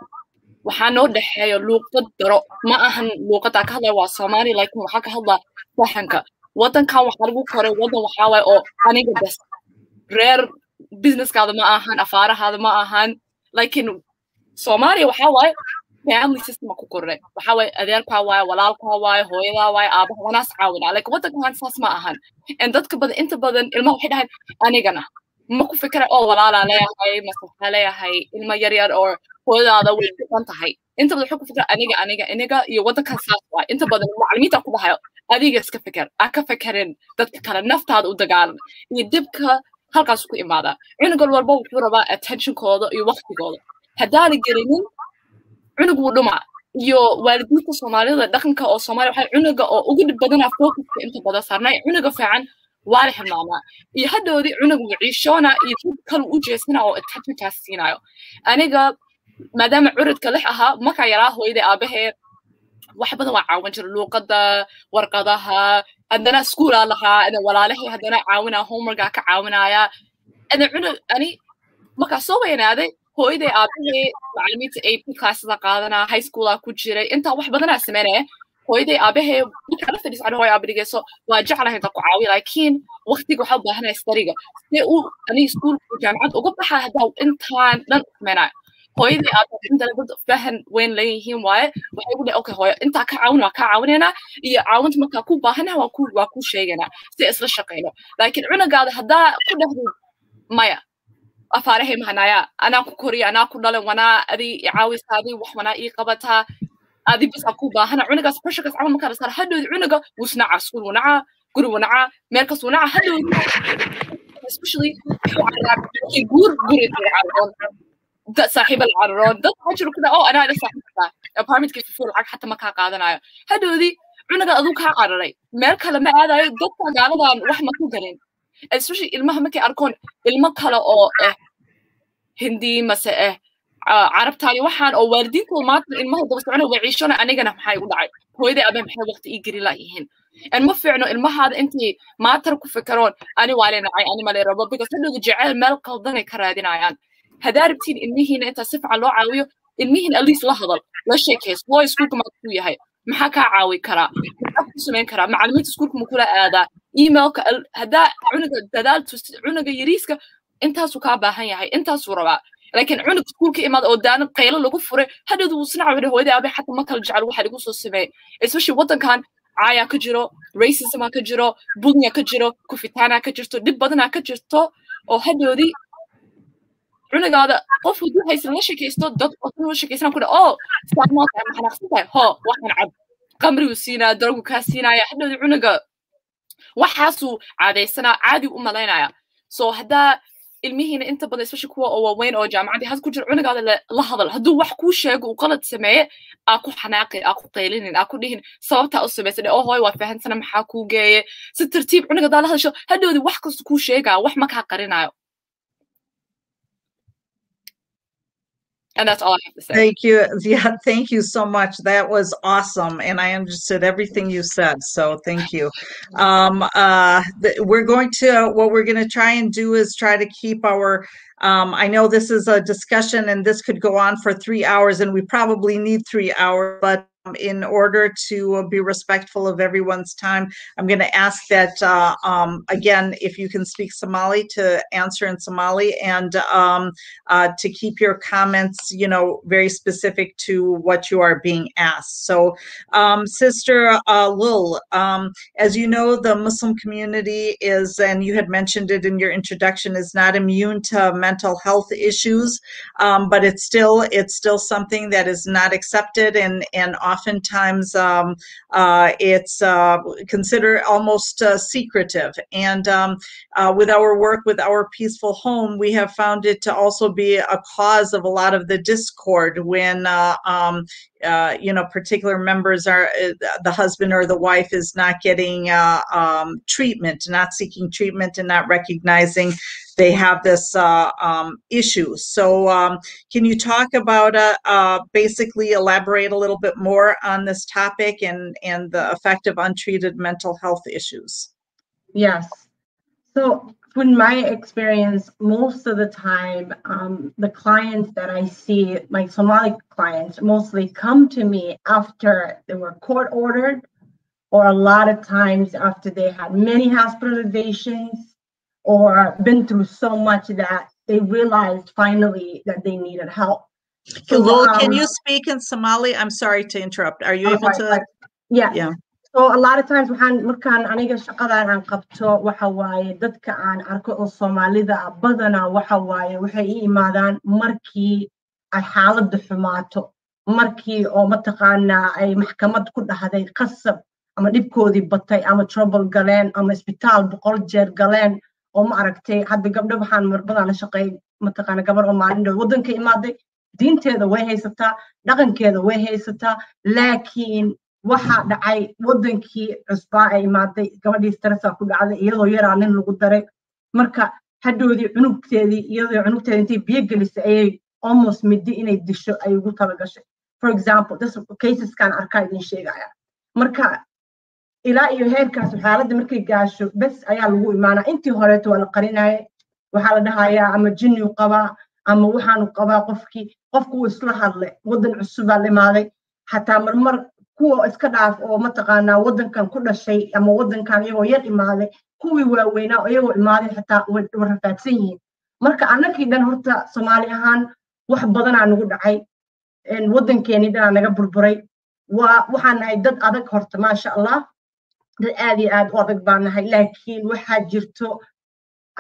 waxa noo dhaxeeyo luqad daro ma ahan luqada ka hadlay waa Soomaali laakiin waxa ka hadla fahanka wadankan waxa lagu koray wadan waxa waaye oo aniga bas reer businesskaada ma ahan afaarahaada ma ahan laakiin Soomaali waxa waaye family system ku koray waxa way adeerka waaye walaalka waaye hooyada waaye aabaha wanaas caawina like wadankan saas ma ahan and dadka badan inta badan ilmaha waxay dhahay anigana ma ku fikra oo walaala leeyahay masaxa leeyahay ilma yar yar oo hooyada way ku tahay inta badan wuxuu ku fikra aniga iyo wadankan saas waaye inta badan macallimiinta ku dhahayo adiga iska fikir ka fikirin dadka kale naftaada u dagaalan iyo dibka halkaas ku imaada cunugol walba wuxuu rabaa attention-kooda iyo waqtigooda haddaan gelinin cunug wuu dhumaa iyo waalidiinta Soomaalida dhaqanka oo Soomaali waxa cunuga oo ugu dhib badan focus inta badan saarnay cunuga fiican waa la hilmaamaa iyo hadhoodii cunug wiciishona iyo dad kale u jeesana oo attention taas siinayo aniga maadaama curudka lix ahaa marka yaraa hooyada aabahee wax badan waa caawin jiray luuqada warqadaha haddana iskuul aan lahaa ana walaalahay haddana caawinaa homeworka ka caawinaya ana cunug ani marka soo weynaaday hooyada aabahee macallimiinta AP classes qaadana high school ku jiray inta wax badan aan sameeyay hooyada aabahee marka la fadhiisan hooyo aabadigeeso waa jeclahay inta ku caawiyo laakiin waqtiga waxa u baahan istariga si uu ani iskuul jaamacad uga baxaa hadaa intaan dhan sameeyay hooyada aabahee inta dad fahan weyn leeyihiin waaye waxay u leeyahay okay hooyo inta ka caawinayna iyo caawinta marka ku baahanahay waa ku sheegana si isla shaqeyno laakiin cunugaada hadaa ku dhahdo maya afaarahay mahanaya ana ku koriya ana ku dhalan wana adi caawisaadi wax wana ii qabata adi bis ku baahana cunugaas pressure amal marka la saar hadhood cunuga wusnaca iskuul wanaca guri wanaca meel kas wanaca hadhood especially guri da saaxiib al-caroon dad hajru kada oo ana ila saaxiibta apartment kii fuul lacag hatta ma ka qaadanayo hadhoodi cunuga adu ka cararay meel kale ma aadayo dadka gaaladan wax ma ku galin especially ilmaha markay arkoon ilmo kale oo hindi mase carabtaani waxaan oo waalidiintu maanta ilmaha daba socona wiciishona anigana maxay u dhacay hooyada abe maxay waqti ii gari laayihiin en ma fiicno ilmahaada intii maatar ku fikaroon ani waa leenacay ani ma leerabo because hadhoodi jecel meel qaldan ay ka raadinayaan hadaa rabtiin ilmihiina inta si fiican loo caawiyo ilmihiin at least la hadal la sheekayso hooy iskuulka ma ku yahay maxaa ka caawi karaa maxaa ku sameyn karaa macallimiinta iskuulka ma kula aadaa emailka hadaa cunuga dadaal cunuga yariiska intaasuu kaa baahan yahay intaasuu rabaa laakiin cunug iskuulka imaada oo daana qaylo lagu furay hadhood wuu sinaca wada hooyada abe xataa ma kala jecel waxa lagu soo sameeyay especially wadankan caaya ka jiro racism ka jiro bullying ka jiro kufitaana ka jirto dib badana ka jirto oo hadhoodii cunugaada qof uu haysan la shaqeysto dad oo la shaqeysan ku oo saamaanta ma xanaaqsantahay waxaan cad qamri uu siinaa dargu ka siinaya hadhoodii cunuga waxaasuu caadaysana caadi u malaynaya soo hadaa ilmihiina inta badan especially kuwa oo waaweyn oo jaamacadii had ku jira cunugaada la hadal hadduu wax kuu sheego uu qalad sameeye ku xanaaqin ku qaylinin ku dhihin sababta u sameysay oo hooy waa fahansana maxaa kuu geeye si tartiib cunugaada la hadasho hadhoodii wax kasta kuu sheegaa wax ma kaa qarinayo. And that's all I have to say. Thank you. Yeah, thank you so much. That was awesome. And I understood everything you said. So thank you. What we're going to try and do is try to keep our, I know this is a discussion and this could go on for 3 hours and we probably need 3 hours, but in order to be respectful of everyone's time, I'm going to ask that, again, if you can speak Somali, to answer in Somali, and to keep your comments, very specific to what you are being asked. So, Sister Lul, as you know, the Muslim community is, and you had mentioned it in your introduction, is not immune to mental health issues, but it's still something that is not accepted, and oftentimes it's considered almost secretive. And with our work with Our Peaceful Home, we have found it to also be a cause of a lot of the discord when particular members are, the husband or the wife is not getting treatment, not seeking treatment, and not recognizing they have this issue. So can you talk about, basically elaborate a little bit more on this topic and the effect of untreated mental health issues? Yes. So in my experience, most of the time, the clients that I see, my Somali clients, mostly come to me after they were court ordered, or a lot of times after they had many hospitalizations, or been through so much that they realized finally that they needed help. So, can you speak in Somali? I'm sorry to interrupt. Are you able to? Yeah. So a lot of times markaan aniga shaqadan aan qabto waxa waaye dadka aan arko oo Soomaalida badana waxa waaye waxay ii imaadaan markii ay xaaladdu xumaato, markii oo mataqaanaa ay maxkamad ku dhahday qasab ama dhibkoodii batay ama trouble galeen ama isbitaal 100 jeer galeen oo ma aragtay hadda gabdho waxaan mar badan la shaqeey mataqaanaa gabar oo maalin dhow wadanka imaaday diinteeda way haysataa dhaqankeeda way haysataa laakiin waxaa dhacay wadankii cusbaa ay imaaday gabadhii stressa ku dhacday iyadoo yaraa nin lagu daray marka hadhoodii cunugteedii iyadoo cunugteeda intay biyo gelisay ayay almost midi inay disho ay ugu talagashay for example this caseskan arkaa idin sheegaya marka ilaa iyo heerkaas xaaladda markay gaasho bes ayaa lagu imaanaa intii horeeto waa la qarinaya waxaa la dhahayaa ama jinniu qabaa ama waxaanu qabaa qofku uu isla hadlay wadan cusubaa la imaaday xataa marmar kuwa iska dhaaf oo mataqaanaa wadankan ku dhashay ama wadankan iyagoo yar imaaday kuwii waaweynaa oo iyagoo imaaday xataa way rafaadsan yihiin marka annagii dhan horta Soomaali ahaan wax badanaa nagu dhacay wadankeenii dhanaa naga burburay waxaan nahay dad adag horta maasha Allah dad aad iyo aad u adag baan nahay laakiin waxaa jirto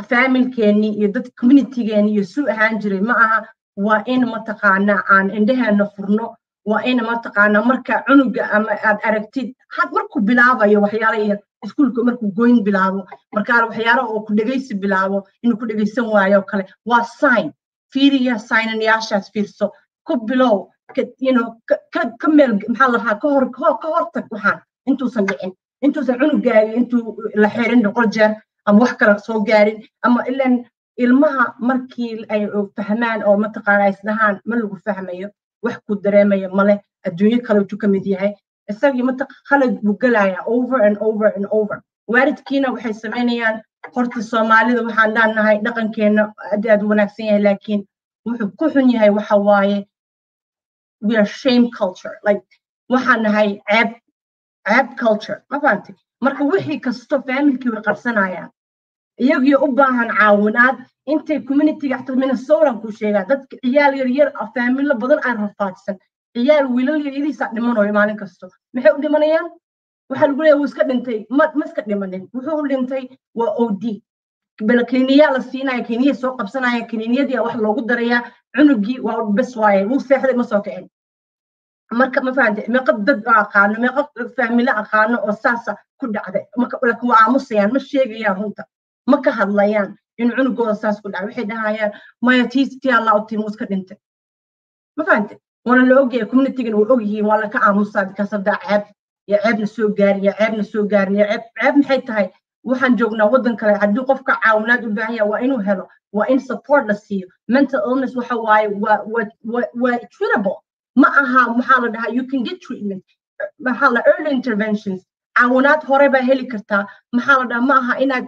familkeennii iyo dad communitygeennii iyo suu ahaan jiray ma aha waa in mataqaanaa aan indhaheena furno waa in mataqaanaa marka cunuga ama aad aragtid had markuu bilaabayo waxyaalo iyo iskuulka markuu goyn bilaabo markaa waxyaalo oo ku dhageysi bilaabo inuu ku dhageysan waayo kale waa sign fiiriya sign-yaashaas fiirso ku bilow ka meel maxaa la dhahaa ka hortag waxaan intuusan dhicin intuusan cunugaaga intuu la xirin boqol jeer ama wax kale soo gaarin ama ilan ilmaha markii ay fahmaan oo mataqaanaa isdhahaan ma lagu fahmayo wax ku dareemaya male adduunyo kale uu ka mid yahay isagii khalad buu galayaa over and over and over waalidkiina waxay samaynayaan horta Soomaalida waxaan dhaanahay dhaqankeena aad u wanaagsan yahay laakiin wuxuu ku xun yahay waxa waaye we are shame culture like waxaan nahay ceeb culture ma fahanti marka wixii kasto familkii way qarsanayaan iyagoo u baahan caawinaad intay community-ga xataa Minnesota ku sheegaa dadka ciyaal yar family badan aan rafaadsan ciyaal wiilal yariisa dhimanayo maalin kasto maxay u dhimanayaan waxa lagu leeyahay wuu iska dhintay ma iska dhimanin wuxuu u dhintay waa OD balkiniya la siinaya kiniya soo qabsanaya kiniyadii wax loogu darayaa cunugii waa bes waaye wuu seexday ma soo kicin marka ma fahanti meeqa dad aqaano meeqa family aqaano oo saasa ku dhacday marka laakiin waa aamusayaan ma sheegayaan runta ma ka hadlayaan in cunugooda saas ku dhacay waxay dhahayaan maya tiistii Allah u tiimo iska dhintay ma fahanti wana la ogyahay community-gan way ogyihiin waa la ka aamusaa kasabda ceebna soo gaarin ceeb maxay tahay waxaan joognaa wadan kale haddii qofka caawinaad u baahan yahay waa inuu helo waa in support la siiyo mental illness waxa waaye waa treatable ma aha maxaa la dhahaa you can get treatment maxaa la early interventions caawinaad hore baa heli kartaa maxaa la dhahaa ma aha inaad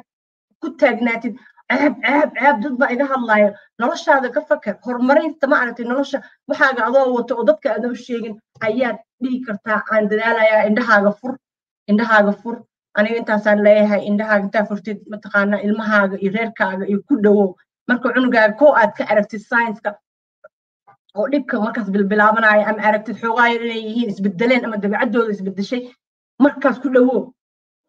ku taagnaatid ceeb dad baa iga hadlayo noloshaada ka fakar horumarinta ma aragtay nolosha waxaaga adoo wato oo dadka aad u sheegin ayaad dhihi kartaa aan dadaalayaa indhahaaga fur aniga intaasaan leeyahay indhahaaga intaa furtid mataqaanaa ilmahaaga iyo reerkaaga iyo ku dhawow marka cunugaaga koo aad ka aragtid science-ka oo dhibka markaas bilbilaabanaya ama aragtid xoogaa yar inay yihiin isbedeleen ama dabeecaddooda isbedeshay markaas ku dhawow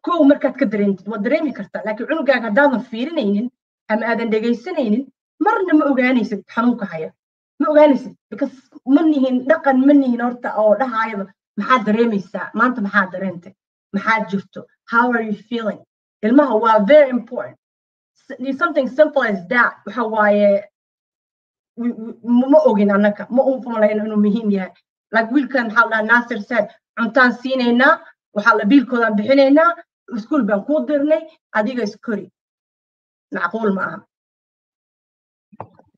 kow markaad ka dareentid waad dareemi kartaa laakiin cunugaaga haddaadan fiirinaynin ama aadan dhegaysanaynin marna ma ogaanaysid xanuunka haya ma ogaanaysid because ma nihin dhaqan ma nihin horta oo dhahaayaba maxaad dareemaysaa maanta maxaad dareentay maxaad jirto how are you feeling ilmaha waa very important something simple as that waxa waaye ma ogin annaka ma u fahmayno inuu muhiim yahay like wiilkan maxaa la dhahaa Nasir said cuntaan siinaynaa waxaa la biilkoodaan bixinaynaa iskuul baan kuu dirnay adiga iskori macquul ma aha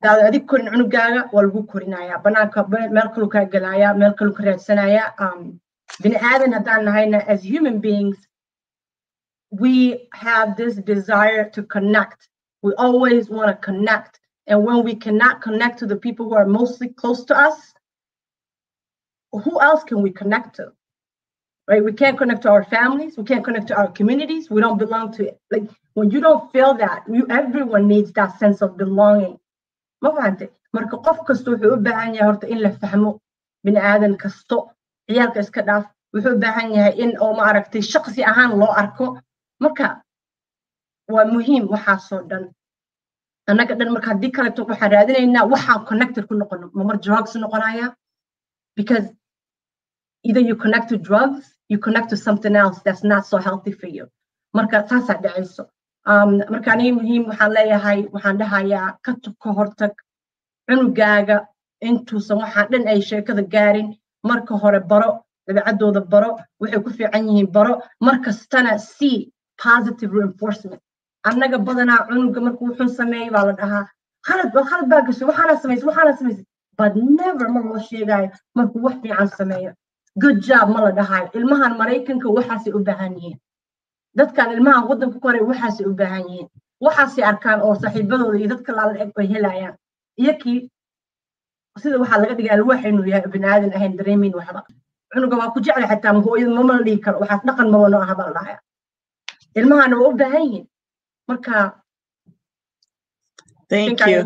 daad adig korin cunugaaga waa lagu korinayaa banaanka meel kaluu kaa gelayaa meel kaluu ka raadsanayaa bini aadan haddaan nahayna as human beings we have this desire to connect we always want to connect and when we cannot connect to the people who are mostly close to us who else can we connect to right? We can't connect to our families. We can't connect to our communities. We don't belong to it. Like when you don't feel that, everyone needs that sense of belonging. Ma fahantay? Marka qof kasto wuxuu u baahan yahay horta in la fahmo bini aadan kasto ciyaalka iska dhaaf wuxuu u baahan yahay in oo ma aragtay shakhsi ahaan loo arko marka waa muhiim waxaasoo dhan annaga dhan marka haddii kaleeto waxaan raadinaynaa waxaan connected ku noqono ma mar drugs noqonaya because either you connect to drugs, you connect to something else that's not so healthy for you. Marka taasa dhacayso. Marka aniga muhiim waxaan leeyahay waxaan dhahayaa ka hortag cunugaaga intuusan waxaan dhan ay sheekada gaarin marka hore baro dabeecadooda baro waxay ku fiican yihiin baro markastana see positive reinforcement annaga badanaa cunuga markuu wuxuu sameeyey baa la dhahaa khalad baa gashay waxaana samaysay but never ma loo sheegayo markuu wax fiican sameeyo good job ma la dhahayo ilmahan maraykanka waxaasay u baahan yihiin dadkan ilmahan waddanka ku koray waxaasay u baahan yihiin waxaasay arkaan oo saaxiibadooda iyo dadka laala eg bay helayaan iyakii sida waxaa laga dhigay alwaax inuu yahay bini aadan ahayn dareemin waxba cunuga waa ku jeclay xataa hooyada mama la dhihi karo waxaas dhaqan maba noo aha baa la dhahaya ilmahana waa u baahan yihiin marka thank you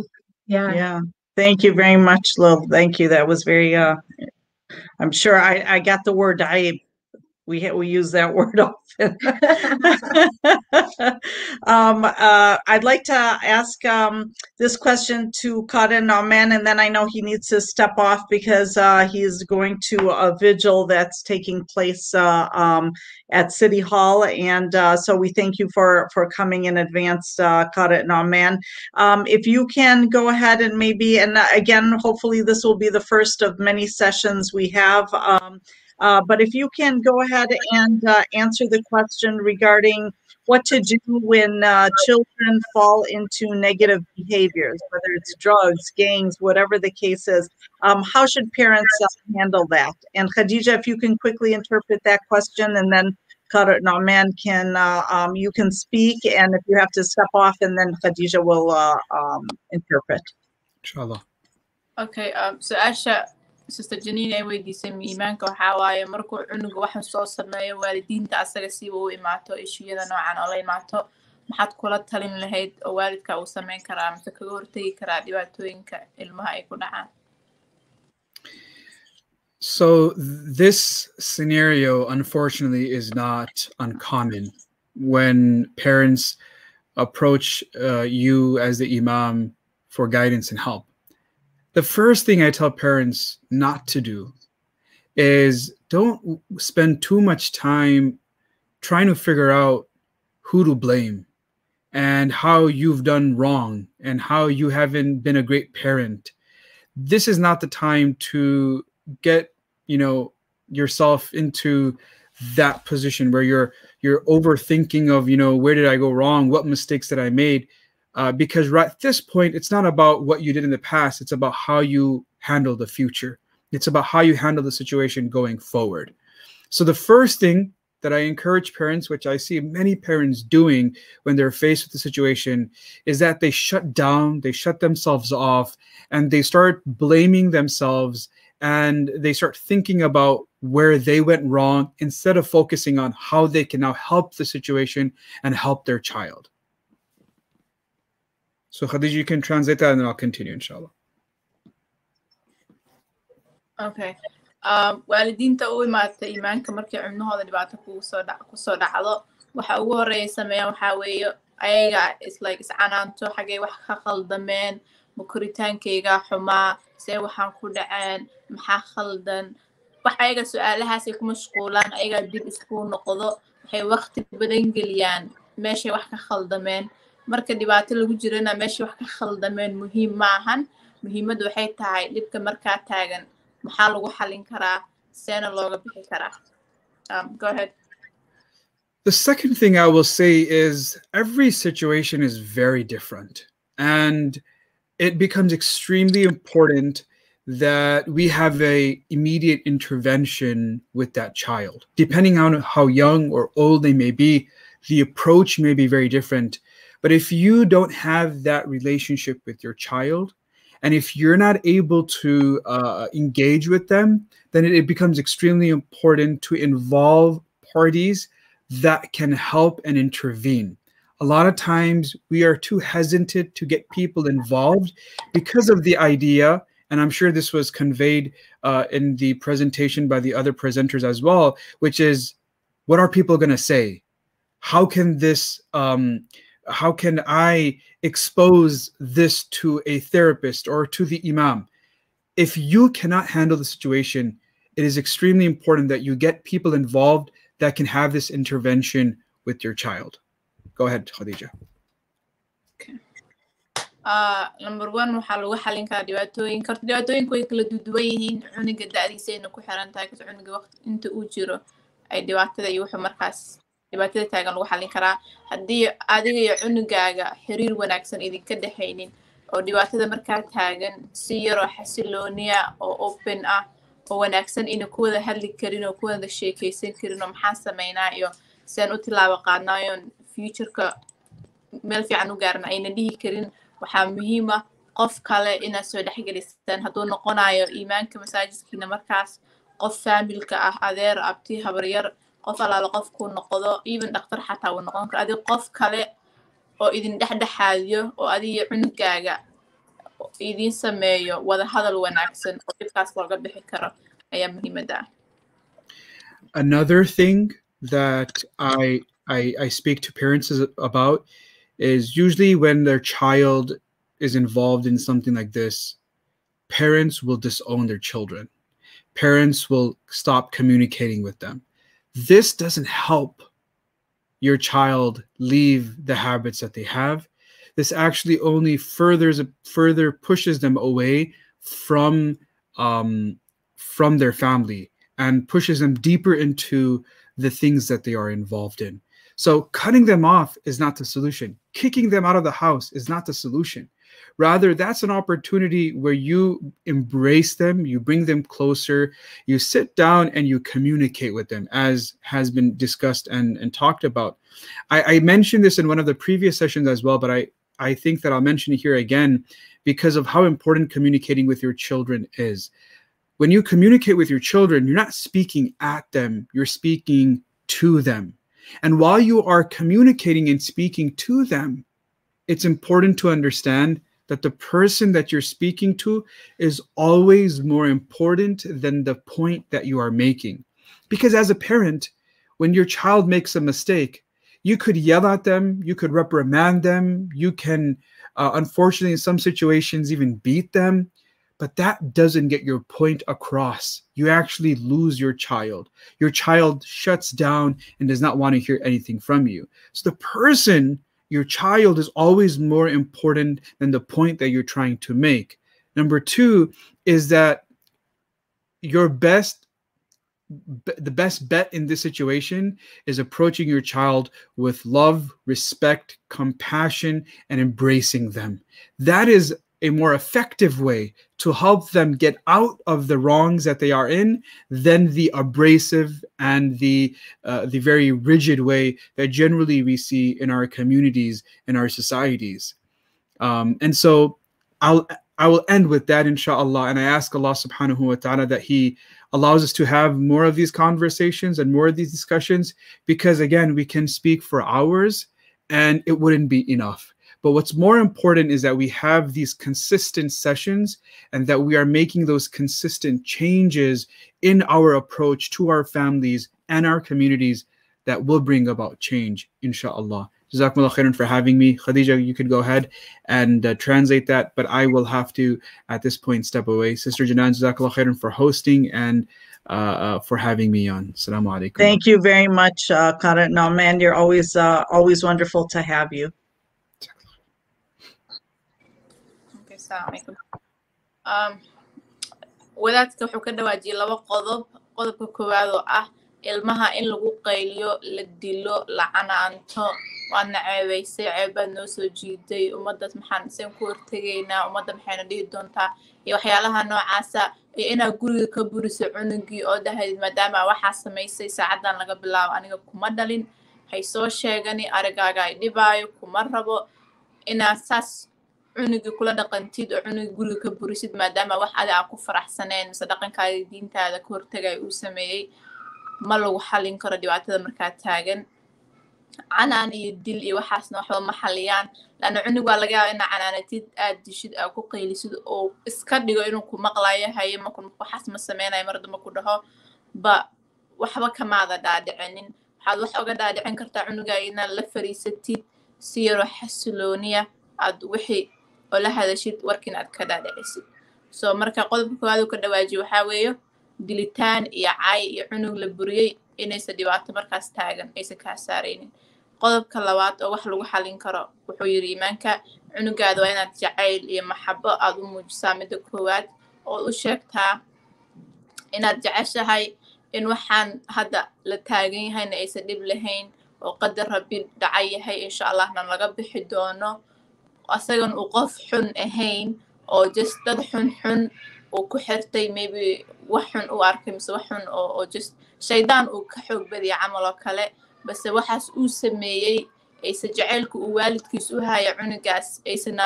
yeah thank you very much Lil thank you that was very I'm sure I got the word we use that word often. I'd like to ask this question to Karan Nauman, and then I know he needs to step off because he's going to a vigil that's taking place at City Hall, and so we thank you for coming in advance, Karan Nauman. If you can go ahead and maybe, and again, hopefully this will be the first of many sessions we have. But if you can go ahead and answer the question regarding what to do when children fall into negative behaviors, whether it's drugs, gangs, whatever the case is, how should parents handle that? And Khadija, if you can quickly interpret that question, and then Karan Nauman you can speak, and if you have to step off, and then Khadija will interpret. Inshallah. Okay, so Asha, Sister Janine ay weydiisay iimaanka waxaa waaye markuu cunuga waxan soo sameeyo waalidiinta asaga si uu imaato ishiyada noocan oo la imaato maxaad kula talin lahayd oo waalidka uu sameyn karaa mise kaga hortagi karaa dhibaatooyinka ilmaha ay ku dhacaan? So this scenario unfortunately is not uncommon when parents approach you as the imam for guidance and help. The first thing I tell parents not to do is don't spend too much time trying to figure out who to blame and how you've done wrong and how you haven't been a great parent. This is not the time to get, yourself into that position where you're overthinking of, where did I go wrong? What mistakes did I made? Because right at this point, it's not about what you did in the past. It's about how you handle the future. It's about how you handle the situation going forward. So the first thing that I encourage parents, which I see many parents doing when they're faced with the situation, is that they shut down, they shut themselves off, and they start blaming themselves, and they start thinking about where they went wrong instead of focusing on how they can now help the situation and help their child. So Khadija, you can translate that and then I'll continue, inshallah. Okay. Waalidiinta u imaatay iimaanka markii cunugooda dhibaato kusoo dhacdo waxa ugu horeeya sameeyaan waxaa weeye ayaga iscanaanto xagee wax ka khaldameen ma koritaankayga xumaa see waxaan ku dhaceen maxaa khaldan wax ayaga su-aalahaasay ku mashquulaan ayaga dib isku noqdo waxay waqti badan geliyaan meeshay wax ka khaldameen marka dhibaato lagu jirana meeshay wax ka khaldameen muhiim maahan muhiimadu waxay tahay dhibka markaa taagan maxaa lagu xalin karaa seena looga bixi karaa. Go ahead. The second thing I will say is every situation is very different, and it becomes extremely important that we have a immediate intervention with that child. Depending on how young or old they may be, the approach may be very different. But if you don't have that relationship with your child, and if you're not able to engage with them, then it becomes extremely important to involve parties that can help and intervene. A lot of times we are too hesitant to get people involved because of the idea, and I'm sure this was conveyed in the presentation by the other presenters as well, which is, what are people going to say? How can I expose this to a therapist or to the imam? If you cannot handle the situation, it is extremely important that you get people involved that can have this intervention with your child. Go ahead, Khadija. Okay. number 1 waxaa lagu xalin karaa dhibaatooyinka way kala duwan yihiin cunuga da'diisa inay ku xiran tahay kasi cunuga waqti inta uu jiro ay dhibaatada iyo wuxuu markaas dhibaatada taagan lagu xalin karaa haddii adiga iyo cunugaaga xiriir wanaagsan idinka dhexaynin oo dhibaatada markaa taagan si yaroo xasilooniya oo open ah oo wanaagsan ina ku wada hadli karin oo ku wada sheekaysan karin oo maxaan samaynaa iyo sidaan u tilaabo qaadnaayo futureka meel fiican u gaarna ayna dhihi karin waxaa muhiim ah qof kale inaad soo dhexgelistaan hadduu noqonayo iimaanka masaajidkiina markaas qof faamilka ah adeer abti habaryar qof alaalo qof kuu noqdo even dhakhtar xataa uu noqon karo adiga qof kale oo idin dhexdhexaadiyo oo adiga cunugaaga idin sameeyo wada hadal wanaagsan oo dhibkaas looga bixi karo ayaa muhiimada ah. Another thing that I speak to parents about is usually when their child is involved in something like this, parents will disown their children. Parents will stop communicating with them. This doesn't help your child leave the habits that they have. This actually only further pushes them away from their family and pushes them deeper into the things that they are involved in. So cutting them off is not the solution. Kicking them out of the house is not the solution. Rather, that's an opportunity where you embrace them, you bring them closer, you sit down and you communicate with them, as has been discussed and talked about. I mentioned this in one of the previous sessions as well, but I think that I'll mention it here again because of how important communicating with your children is. When you communicate with your children, you're not speaking at them, you're speaking to them. And while you are communicating and speaking to them, it's important to understand that the person that you're speaking to is always more important than the point that you are making. Because as a parent, when your child makes a mistake, you could yell at them, you could reprimand them, you can, unfortunately, in some situations, even beat them. But that doesn't get your point across. You actually lose your child. Your child shuts down and does not want to hear anything from you. So the person, your child, is always more important than the point that you're trying to make. Number 2 is that the best bet in this situation is approaching your child with love, respect, compassion, and embracing them. That is a more effective way to help them get out of the wrongs that they are in than the abrasive and the very rigid way that generally we see in our communities, in our societies. And so I will end with that, inshallah, and I ask Allah subhanahu wa ta'ala that He allows us to have more of these conversations and more of these discussions, because again, we can speak for hours and it wouldn't be enough. But what's more important is that we have these consistent sessions and that we are making those consistent changes in our approach to our families and our communities that will bring about change, inshallah. Jazakumullah khairan for having me. Khadija, you could go ahead and translate that, but I will have to, at this point, step away. Sister Janan, Jazakumullah khairan for hosting and for having me on. Assalamu alaikum. Thank you very much, Karan. No, man, you're always wonderful to have you. wadaadka wuxuu ka dhawaajiyay 2 qodob. qodobka koowaad oo ah ilmaha in lagu qayliyo, la dilo, la canaanto, waana ceebaysay, ceebaad noo soo jiiday, ummaddaas maxaan seen ku hortegaynaa, ummadda maxayna dhihi doontaa, iyo waxyaalaha noocaasa, iyo inaad guriga ka buriso cunugii oo dhahayd maadaama waxaa samaysay saacadan laga bilaabo aniga kuma dhalin, hay soo sheegani arigaaga ay dhibaayo, kuma rabo inaad saas cunugii kula dhaqantid oo cunugii guriga ka burisid maadaama wax aad ku faraxsaneen mise dhaqankaaga diintaada ka hortagay uu sameeyay. ma lagu xalin karo dhibaatada markaa taagan. canaan iyo dil iyo waxaasna waxba ma xaliyaan, laana cunug waa laga yaabaa inaa canaanatid aad dishid aad ku qaylisid oo iska dhigo inuu ku maqlayo haye waxaas ma sameynayo mar dambe ku dhaho ba waxba kamaada dhaadhicinin. waxaad wax oga dhaadhicin kartaa cunugaaga inaad la fariisatid si yaroo xasilooniya aad wixii oo la hadashid warkin aad ka dhaadhicisid. so marka qodobka koowaad uu ka dhawaajiyo waxaa weeyo dilitaan iyo caay iyo cunug la buriyay inaysa dhibaato markaas taagan aysa kaa saaraynin. qodobka labaad oo wax lagu xalin karo wuxuu yiri iimaanka cunugaada waa inaad jacayl iyo maxabo aad u muujisaa midda koowaad oo u sheegtaa inaad jeceshahay in waxaan hadda la taagan yahayna aysan dhib lahayn oo qadar rabbi dhacay yahay insha allahna laga bixi doono asagan uu qof xun ahayn oo just dad xun uu ku xirtay maybe wax xun u arkay mise wax xun oo just shaydaan uu ka xoog badiya camal oo kale base waxaas uu sameeyey aysan jacaylku uu waalidkiis u haya cunugaas aysan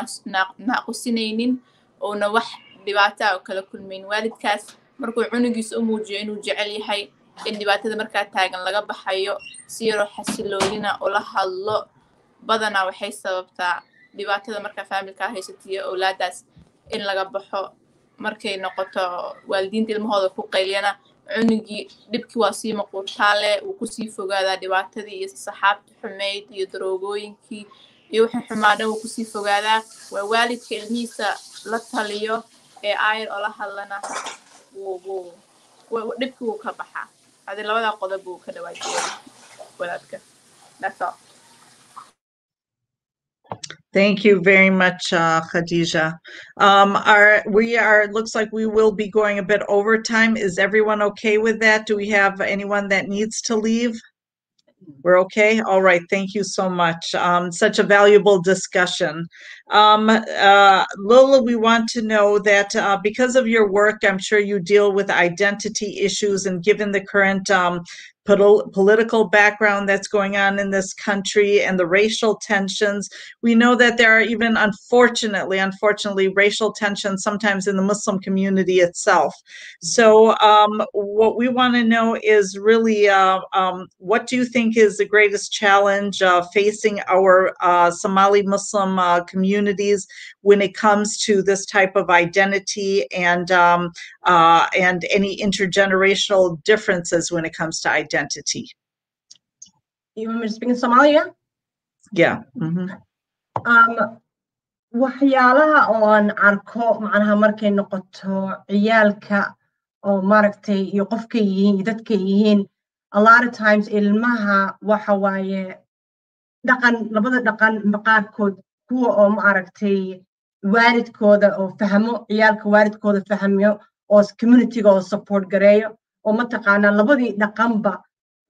naaqusinaynin oona wax dhibaato oo kala kulmayn waalidkaas markuu cunugiisa u muujiyo inuu jecel yahay in dhibaatada markaa taagan laga baxayo si yaroo xasiloonina ula hadlo badanaa waxay sababtaa dhibaatada markaa faamilkaa haysatiyo awlaadaas in laga baxo markay noqoto waalidiinta ilmahooda ku qayliyana cunugii dhibkii waa sii maquurtaale uu kusii fogaadaa dhibaatadii iyo saxaabta xumayd iyo daroogooyinkii iyo wixii xumaadhan uu kusii fogaadaa waa waalidka ilmihiisa la taliyo ee aayar oo la hadlana dhibkii wuu ka baxaa adi labadaa qodob buu ka dhawaajiyay walaadka that's all. Thank you very much, Khadija. Looks like we will be going a bit over time. Is everyone okay with that? Do we have anyone that needs to leave? We're okay? All right. Thank you so much. Such a valuable discussion. Lola, we want to know that because of your work, I'm sure you deal with identity issues, and given the current political background that's going on in this country and the racial tensions, we know that there are even unfortunately racial tensions sometimes in the Muslim community itself. So what we want to know is really what do you think is the greatest challenge facing our Somali Muslim communities when it comes to this type of identity and any intergenerational differences when it comes to identity? You want me to speak in Somalia? Yeah. Mm-hmm. waxyaalaha oon arko macnaha markay noqoto ciyaalka oo maaragtay iyo qofkay yihiin iyo dadkay yihiin a lot of times ilmaha waxa waaye labada dhaqan qaarkood kuwa oo maaragtay waalidkooda oo fahmo ciyaalka waalidkooda fahmiyo oo communityga oo support gareeyo oo mataqaanaa labadii dhaqanba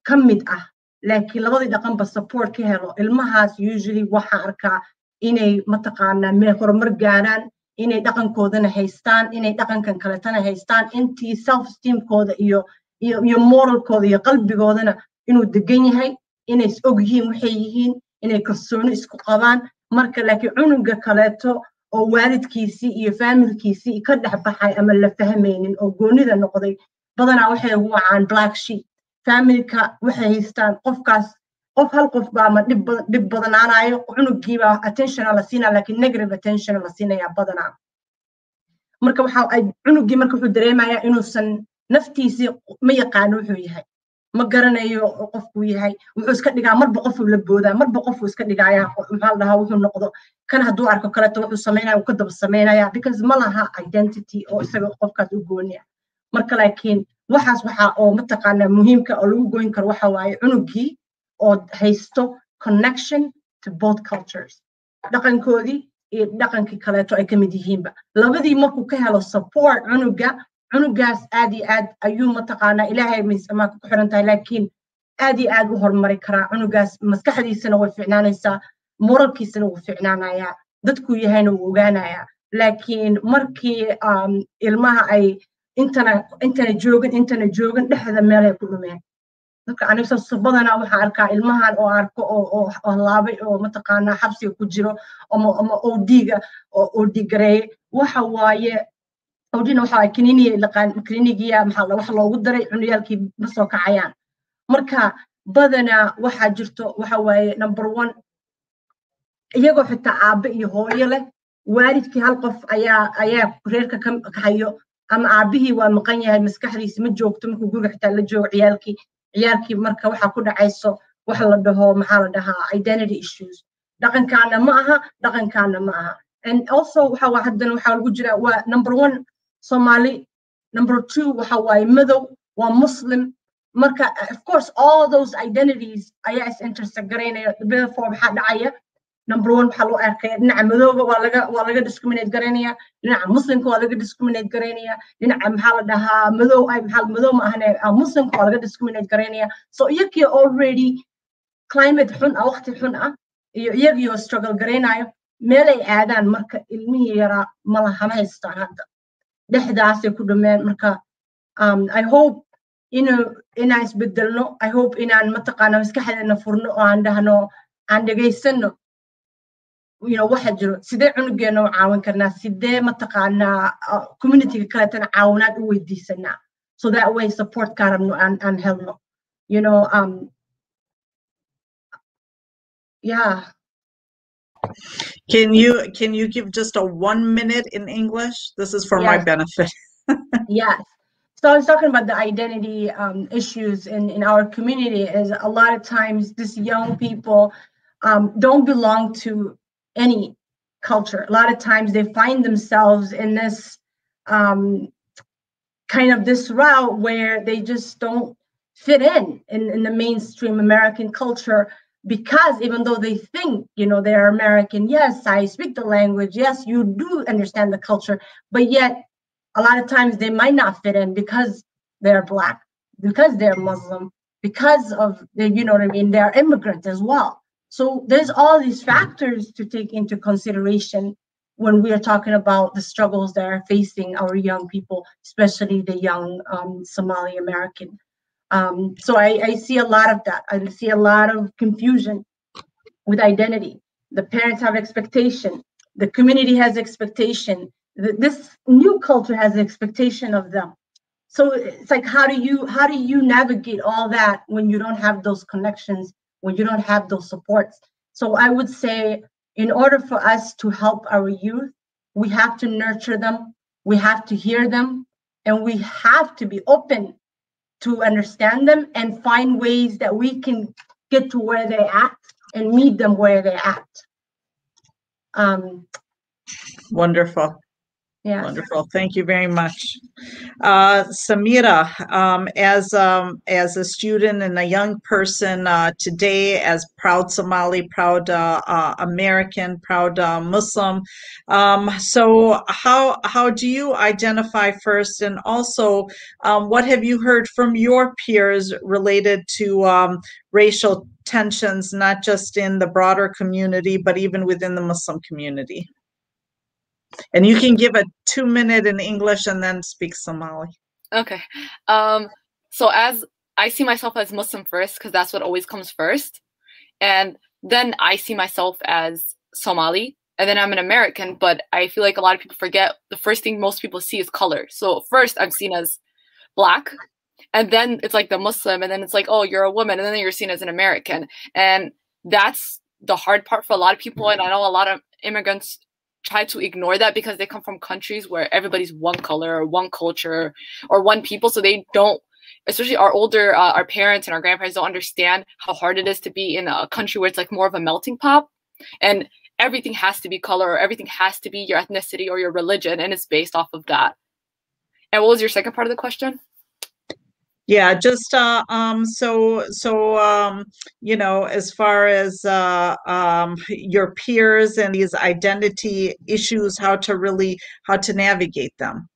ka mid ah laakiin labadii dhaqanba support ka helo ilmahaas usually waxaan arkaa inay mataqaanaa meel horumar gaaraan inay dhaqankoodana haystaan inay dhaqankan kaletana haystaan intii self esteemkooda iyo moralkooda iyo qalbigoodana inuu degan yahay inay is og yihiin waxay yihiin inay kalsooni isku qabaan marka laakiin cunuga kaleeto oo waalidkiisii iyo faamilkiisii ka dhex baxay ama la fahmaynin oo goonida noqday badanaa waxay ugu wacaan black sheep faamilka waxay haystaan qofkaas hal qof baa ma dhib badanaanayo cunugiiba attention la siinaa laakiin negative attention la siinayaa badanaa marka cunugii marka wuxuu dareemayaa inuusan naftiisii ma yaqaano wuxuu yahay ma garanayo qofkuu yahay wuxuu iska dhigaa marba qofuu la boodaa marba qofuu iska dhigayaa maxaa la dhahaa wuxuu noqdo kan hadduu arko kaleeto wuxuu samaynaya uu ka daba samaynaya because ma laha identity oo isaga qofkaas u gooniya marka laakiin waxaas waxa oo mataqaanaa muhiimka oo lagu goyn karo waxa waaye cunugii oo haysto connection to both cultures dhaqankoodii iyo dhaqankii kaleeto ay ka mid yihiinba labadii markuu ka helo support cunugaas aad iyo aad ayuu mataqaanaa ilaahay miisama ku xiran tahay laakiin aad iyo aad u horumari karaa cunugaas maskaxdiisana way fiicnaanaysaa moralkiisana wuu fiicnaanayaa dadkuu yahayna wuu ogaanayaa laakiin markii ilmaha ay intana joogin dhexda meelay ku dhumeen dadka aniga badanaa waxaan arkaa ilmahan oo arko oo laabay oo mataqaanaa xabsiga ku jiro ama OD-gareeye waxa waaye OD-na waxa waaye klinigiya wax loogu daray cunuyaalkii ma soo kacayaan marka badanaa waxaa jirto waxa waaye number 1 iyagoo xitaa aabe iyo hooyo leh waalidkii hal qof ayaa reerka ka hayo ama aabihii waa maqan yahay maskaxdiisa ma joogto markuu guriga xitaa la joogo ciyaalkii marka waxaa ku dhacayso wax la dhaho maxaa la dhahaa identity issues dhaqankaana ma aha and also haddana waxaa lagu jira waa number 1 Somali number 2 waxa waaye madow waa Muslim marka of course all those identities ayaa is intersect garaynaya therefore maxaa dhacaya number 1 waxa loo arkay dhinaca madowga waa laga discriminate garaynaya dhinaca muslimka waa laga discriminate garaynaya dhinaca maxaa la dhahaa madow ay maxaa madow ma ahane muslimka waa laga discriminate garaynaya so iyakii already climate xun ah waqti xun ah iyo iyagii struggle garaynayo meel ay aadaan marka ilmihii yaraa malaha ma haystaan hadda dhexdaasay ku dhameen marka I hope inaan isbedelno I hope inaan mataqaana maskaxdeena furno oo aan dhahno aan dhegaysano waxa jiro sidee cunugeena u caawin karnaa sidee mataqaanaa communityga kaletana caawinaad u weydiisanaa so that way support kaa rabno aan helno yeah. Can you give just a 1 minute in English? This is for my benefit. Yes. So I was talking about the identity issues in our community is a lot of times these young people don't belong to any culture. A lot of times they find themselves in this kind of this route where they just don't fit in the mainstream American culture, because even though they think they're American, yes, I speak the language, yes, you do understand the culture, but yet a lot of times they might not fit in because they're Black, because they're Muslim, because of they're immigrants as well. So there's all these factors to take into consideration when we are talking about the struggles that are facing our young people, especially the young Somali American. So I see a lot of that. I see a lot of confusion with identity. The parents have expectation. The community has expectation. This new culture has expectation of them. So it's like, how do you navigate all that when you don't have those connections, when you don't have those supports? So I would say, in order for us to help our youth, we have to nurture them, we have to hear them, and we have to be open to understand them and find ways that we can get to where they're at and meet them where they're at. Wonderful. Yeah. Wonderful. Thank you very much. Samira, as a student and a young person today, as proud Somali, proud American, proud Muslim, so how do you identify first, and also what have you heard from your peers related to racial tensions, not just in the broader community, but even within the Muslim community? And you can give a 2 minute in English and then speak Somali. Okay. So as I see myself as Muslim first, because that's what always comes first. And then I see myself as Somali. And then I'm an American, but I feel like a lot of people forget the first thing most people see is color. So first I'm seen as Black. And then it's like the Muslim. And then it's like, oh, you're a woman. And then you're seen as an American. And that's the hard part for a lot of people. And I know a lot of immigrants try to ignore that because they come from countries where everybody's one color or one culture or one people, so they don't, especially our older our parents and our grandparents don't understand how hard it is to be in a country where it's like more of a melting pot and everything has to be color or everything has to be your ethnicity or your religion, and it's based off of that. And what was your second part of the question? Yeah, just as far as your peers and these identity issues, how to navigate them.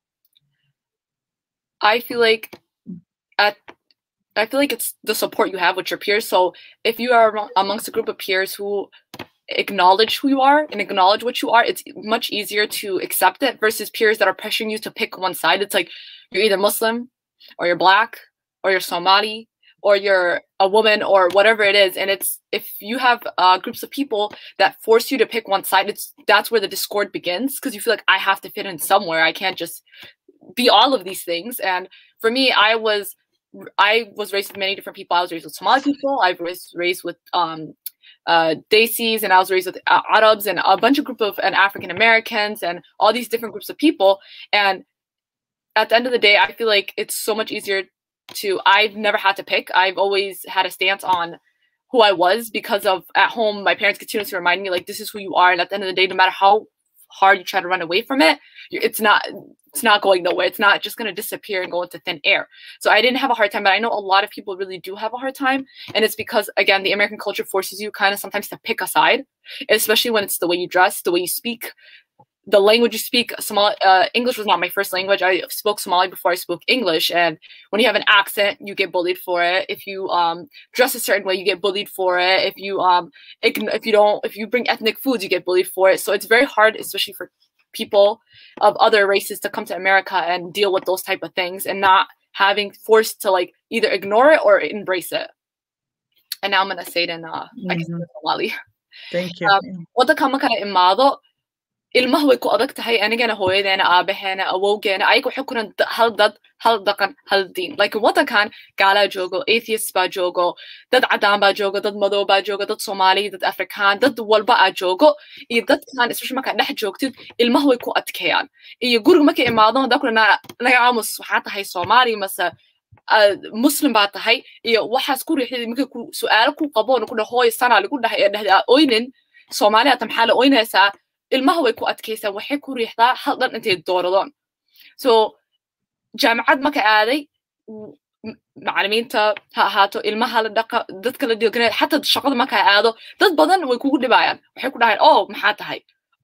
I feel like it's the support you have with your peers. So if you are amongst a group of peers who acknowledge who you are and acknowledge what you are, it's much easier to accept it versus peers that are pressuring you to pick one side. It's like you're either Muslim or you're Black or you're Somali or you're a woman or whatever it is. And it's, if you have groups of people that force you to pick one side, that's where the discord begins, because you feel like I have to fit in somewhere. I can't just be all of these things. And for me, I was raised with many different people. I was raised with Somali people. I was raised with Desis, and I was raised with Arabs and a bunch of and African Americans and all these different groups of people. And at the end of the day, I feel like it's so much easier I've never had to pick. I've always had a stance on who I was, because of at home, my parents continuously remind me, like, this is who you are. And at the end of the day, no matter how hard you try to run away from it, it's not, it's not going nowhere. It's not just going to disappear and go into thin air. So I didn't have a hard time, but I know a lot of people really do have a hard time. And it's because, again, the American culture forces you kind of sometimes to pick a side, especially when it's the way you dress, the way you speak, the language you speak. Somali, English was not my first language. I spoke Somali before I spoke English. And when you have an accent, you get bullied for it. If you dress a certain way, you get bullied for it. If you bring ethnic foods, you get bullied for it. So it's very hard, especially for people of other races, to come to America and deal with those type of things and not having forced to like either ignore it or embrace it. And now I'm gonna say it in I guess Somali. Thank you. Wadanka marka la imaado ilmaha way ku adag tahay anigana hooyadeena aabaheena awowgeena ayaga waxay ku ran hal dad hal dhaqan hal diin like wadankan gaala joogo atheists baa joogo dad cadaan baa joogo dad madow baa joogo dad Soomaali dad Afrikaan dad walba aa joogo iyo dadkan especially marka dhex joogtid ilmaha way ku adkeeyaan iyo guriga markay imaado hadaa ku naga aamus waxaa tahay Soomaali mase Muslim baa tahay iyo waxaas ku riixday markay ku su'aalo ku qaboon ku dhahoy sana lagu dhahay ee dhahda oynin Soomaaliya tamxaal oynaysa ilmaha way ku adkaysaa waxay ku riixdaa hal dhan intay dooradaan so jaamacad marka aaday macallimiinta ha ahaato ilmaha la dhaqa dadka la dhiganayo xataa shaqada marka aado dad badan way kugu dhibayaan waxay ku dhahaan oo maxaa tahay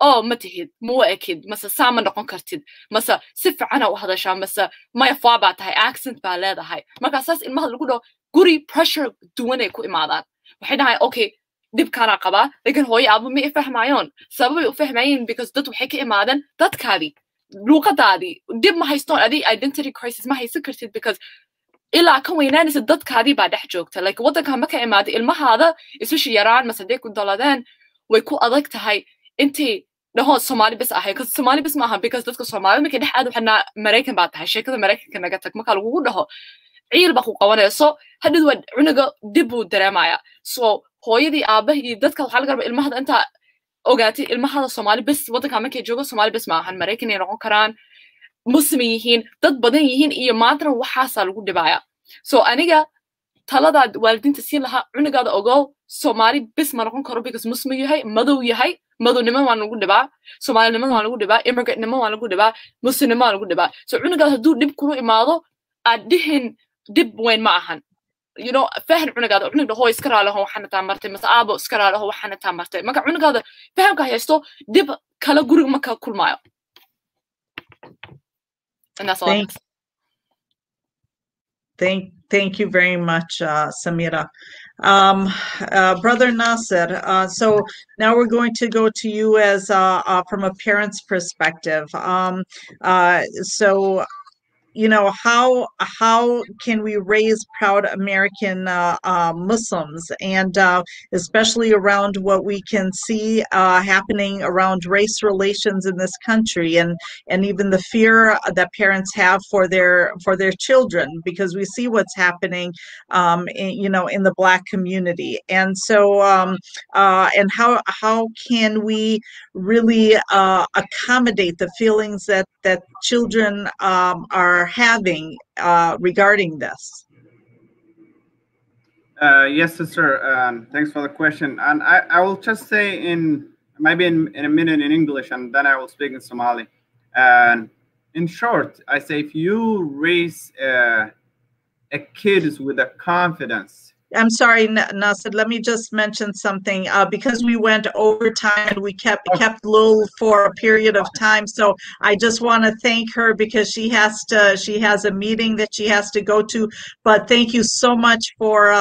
oo ma tihid ma ekid mase saama noqon kartid mase si fiican u hadashaa mase maya faaba tahay accent baa leedahay marka saas ilmaha lagu dhaho guri pressure duwan ay ku imaadaan waxay dhahaan okay dibkaana qabaa laakiin hooyo aabo ma fahmayaan sababay u fahmayeen because dad waxay ka imaadeen dadkaadii luqadaadii dib ma haystoon adii identity crisis ma haysan kartid because ilaa kan weynaanaysa dadkaadii baa dhex joogta like wadanka marka imaaday ilmahaada especially yaraan mase hadday ku daladeen way ku adag tahay intii dhaho Somali bas ahay because Somali bas ma aha because dadka Soomaali markay dhex aad waxna Mareykan baa tahay sheekada Mareykanka naga tag marka lagu dhaho ciil baa ku qabanayso hadid waa cunuga dib u dareemaya so hooyadii aabahii dadka waxa laga rabaa ilmaha inta ogaatay ilmaha Soomaali bas wadanka markay joogo Soomaali bas ma ahan Mareykan ay noqon karaan Muslim yihiin dad badan yihiin iyo maanta waxaasa lagu dhibaya so aniga talada waalidiinta siin lahaa cunugaada ogow Soomaali bas ma noqon karo because Muslim yahay madownimo waa lagu dhibaa Soomaalinimo waa lagu dhibaa immigrantnimo waa lagu dhibaa Muslimnimo waa lagu dhibaa so cunugaada haduu dib kula imaado aad dhihin dib weyn ma ahan you know fahan cunugaada cunuga hooy iska raalaho waxana taa martay mas aabo iska raalaho waxana taa martay marka cunugaada fahamka haysto dib kala guriga marka kulmaayo and that's all. Thank you very much, Samira. Brother Nasser, so now we're going to go to you as from a parent's perspective. So you know, how can we raise proud American Muslims, and especially around what we can see happening around race relations in this country, and even the fear that parents have for their children, because we see what's happening in the Black community. And so and how can we really accommodate the feelings that children are having regarding this? Yes, sister. Thanks for the question. And I will just say maybe in a minute in English, and then I will speak in Somali. And in short, I say if you raise a kid with a confidence. I'm sorry, Nasser, let me just mention something because we went over time and we kept Lul for a period of time. So I just want to thank her because she has a meeting that she has to go to. But thank you so much for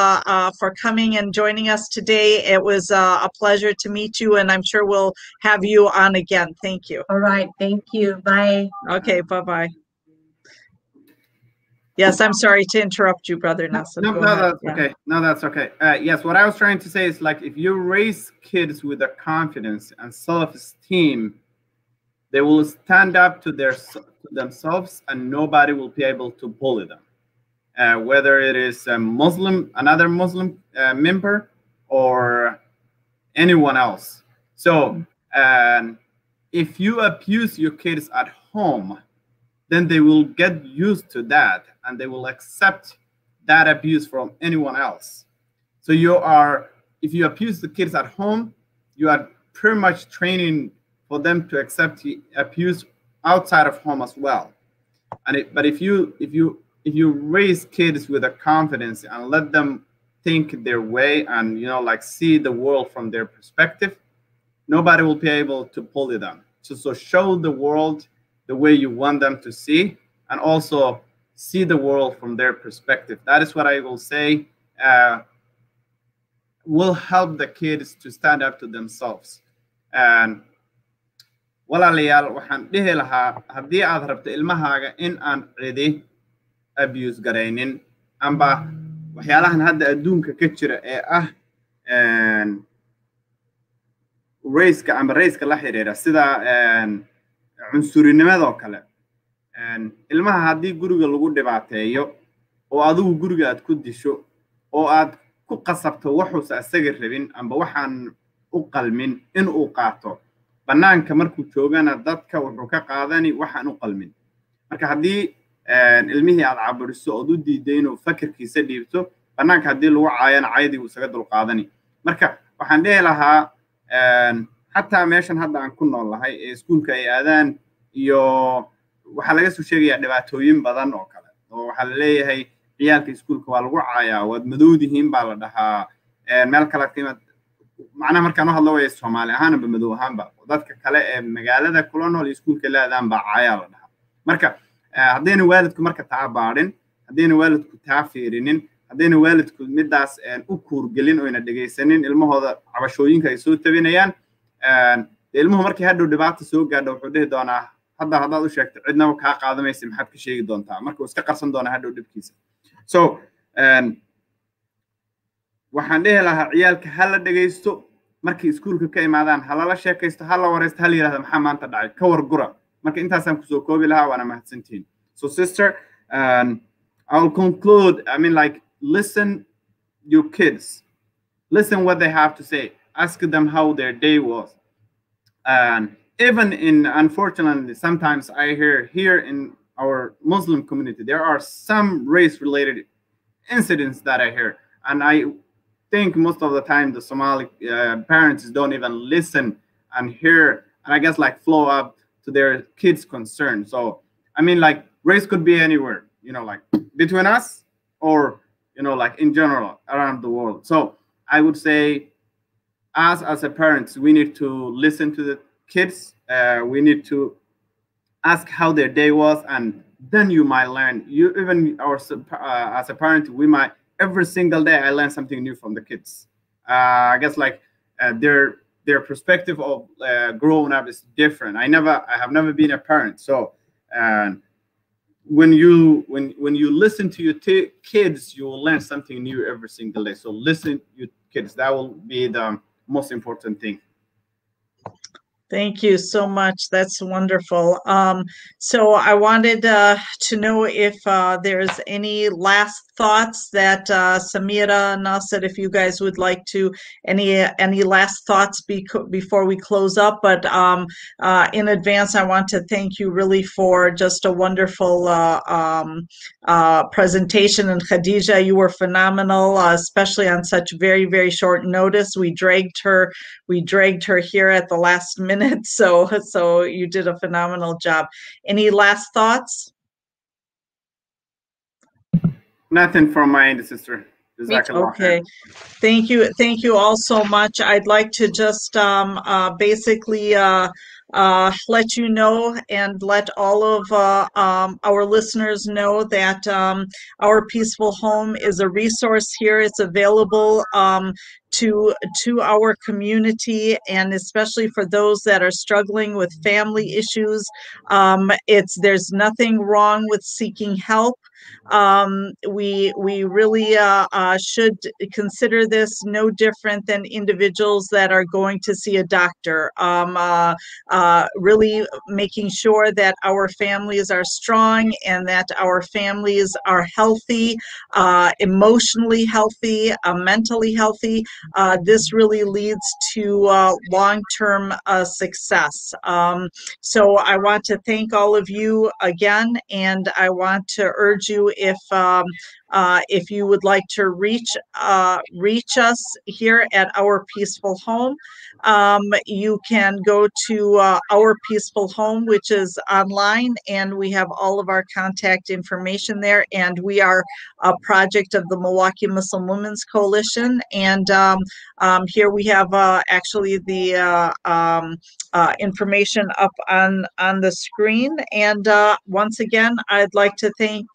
coming and joining us today. It was a pleasure to meet you, and I'm sure we'll have you on again. Thank you. All right. Thank you. Bye. Okay. Bye-bye. Yes, I'm sorry to interrupt you, Brother Nasser. No, that's okay. No, that's okay. Yes, what I was trying to say is like if you raise kids with a confidence and self-esteem, they will stand up to themselves, and nobody will be able to bully them. Whether it is another Muslim member, or anyone else. So, if you abuse your kids at home, then they will get used to that, and they will accept that abuse from anyone else. So if you abuse the kids at home, you are pretty much training for them to accept the abuse outside of home as well. But if you raise kids with a confidence and let them think their way and like see the world from their perspective, nobody will be able to pull you down. So show the world the way you want them to see, and also see the world from their perspective. That is what I will say will help the kids to stand up to themselves. And walaalayaal, waxaan dhihi lahaa haddii aad rabto ilmahaaga in aan cidi abuse garaynin amba waxyaalahan hadda adduunka ka jira ee ah rayska amba rayska la xiriira sida cunsurinimada oo kale, ilmaha haddii guriga lagu dhibaateeyo oo adigu guriga aad ku disho oo aad ku qasabto waxuusa asaga rabin amba waxaan u qalmin in uu qaato, banaanka markuu joogana dadka wuxuu ka qaadani waxaan u qalmin. Marka haddii ilmihii aad caburiso ood u diiday inuu fakirkiisa dhiibto, banaanka haddii lagu caayana caydigu isaga dulqaadani. Marka waxaan dhihi lahaa xataa meeshan hadda aan ku noolahay ee iskuulka ay aadaan iyo waxaa laga soo sheegayaa dhibaatooyin badan oo kale, oo waxaa la leeyahay ciyaalka iskuulka waa lagu caayaa, waad madowdihiin baa la dhahaa, meel kale qiimad macnaha markaan u hadlo way Soomaali ahaanba madow ahaanba dadka kale ee magaalada kula nool iskuulka la aadaan baa caayaa la dhahaa. Marka haddayna waalidku marka taa baadhin, haddayna waalidku taa fiirinin, haddayna waalidku midaas u kuurgelin oyna dhegaysanin ilmahooda cabashooyinka ay soo tabinayaan, ilmuhu markii hadhow dhibaata soo gaadho wuxuu dhihi doonaa haddaad u sheegto cidnaba kaa qaadamaysa maxaad ka sheegi doontaa, marka uu iska qarsan doonaa hadhow dhibkiisa. So waxaan dhihi lahaa ciyaalka ha la dhegaysto, markay iskuulka ka imaadaan ha lala sheekaysto, ha la waraysto, ha la yidhahdo maxaa maanta dhacay, ka wargura. Marka intaasaan kusoo koobi lahaa, waana mahadsantihiin. So sister, I'll conclude, like listen your kids, listen what they have to say, ask them how their day was. And even unfortunately, sometimes I hear here in our Muslim community, there are some race-related incidents that I hear. And I think most of the time the Somali parents don't even listen and hear, and I guess like flow up to their kids' concern. So, like race could be anywhere, like between us or, like in general around the world. So I would say us as a parents, we need to listen to the kids. We need to ask how their day was, and then you might learn. As a parent, we might, every single day I learn something new from the kids. I guess like their perspective of growing up is different. I have never been a parent, so when you listen to your kids, you will learn something new every single day. So listen to your kids. That will be the most important thing. Thank you so much. That's wonderful. So I wanted to know if there's any last thoughts that Samira and Nasir, if you guys would like to, any last thoughts before we close up. But in advance, I want to thank you really for just a wonderful presentation. And Khadija, you were phenomenal, especially on such very, very short notice. We dragged her here at the last minute. So you did a phenomenal job. Any last thoughts? Nothing from my end, sister. Okay. Thank you all so much. I'd like to just basically let you know and let all of our listeners know that Our Peaceful Home is a resource here. It's available to our community, and especially for those that are struggling with family issues. There's nothing wrong with seeking help. We really should consider this no different than individuals that are going to see a doctor. Really making sure that our families are strong and that our families are healthy, emotionally healthy, mentally healthy. This really leads to long-term success. So I want to thank all of you again, and I want to urge you, if If you would like to reach us here at Our Peaceful Home, you can go to Our Peaceful Home, which is online, and we have all of our contact information there. And we are a project of the Milwaukee Muslim Women's Coalition. And here we have actually the information up on the screen. And once again, I'd like to thank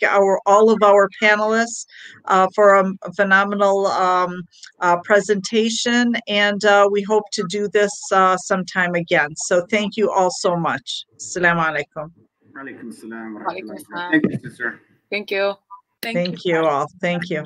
all of our panelists for a phenomenal presentation, and we hope to do this sometime again. So thank you all so much. Assalamu alaikum. Alaikum salam wa Walaikum rahmatullah. salam. Thank you, sister. Thank you. Thank you all. Thank you.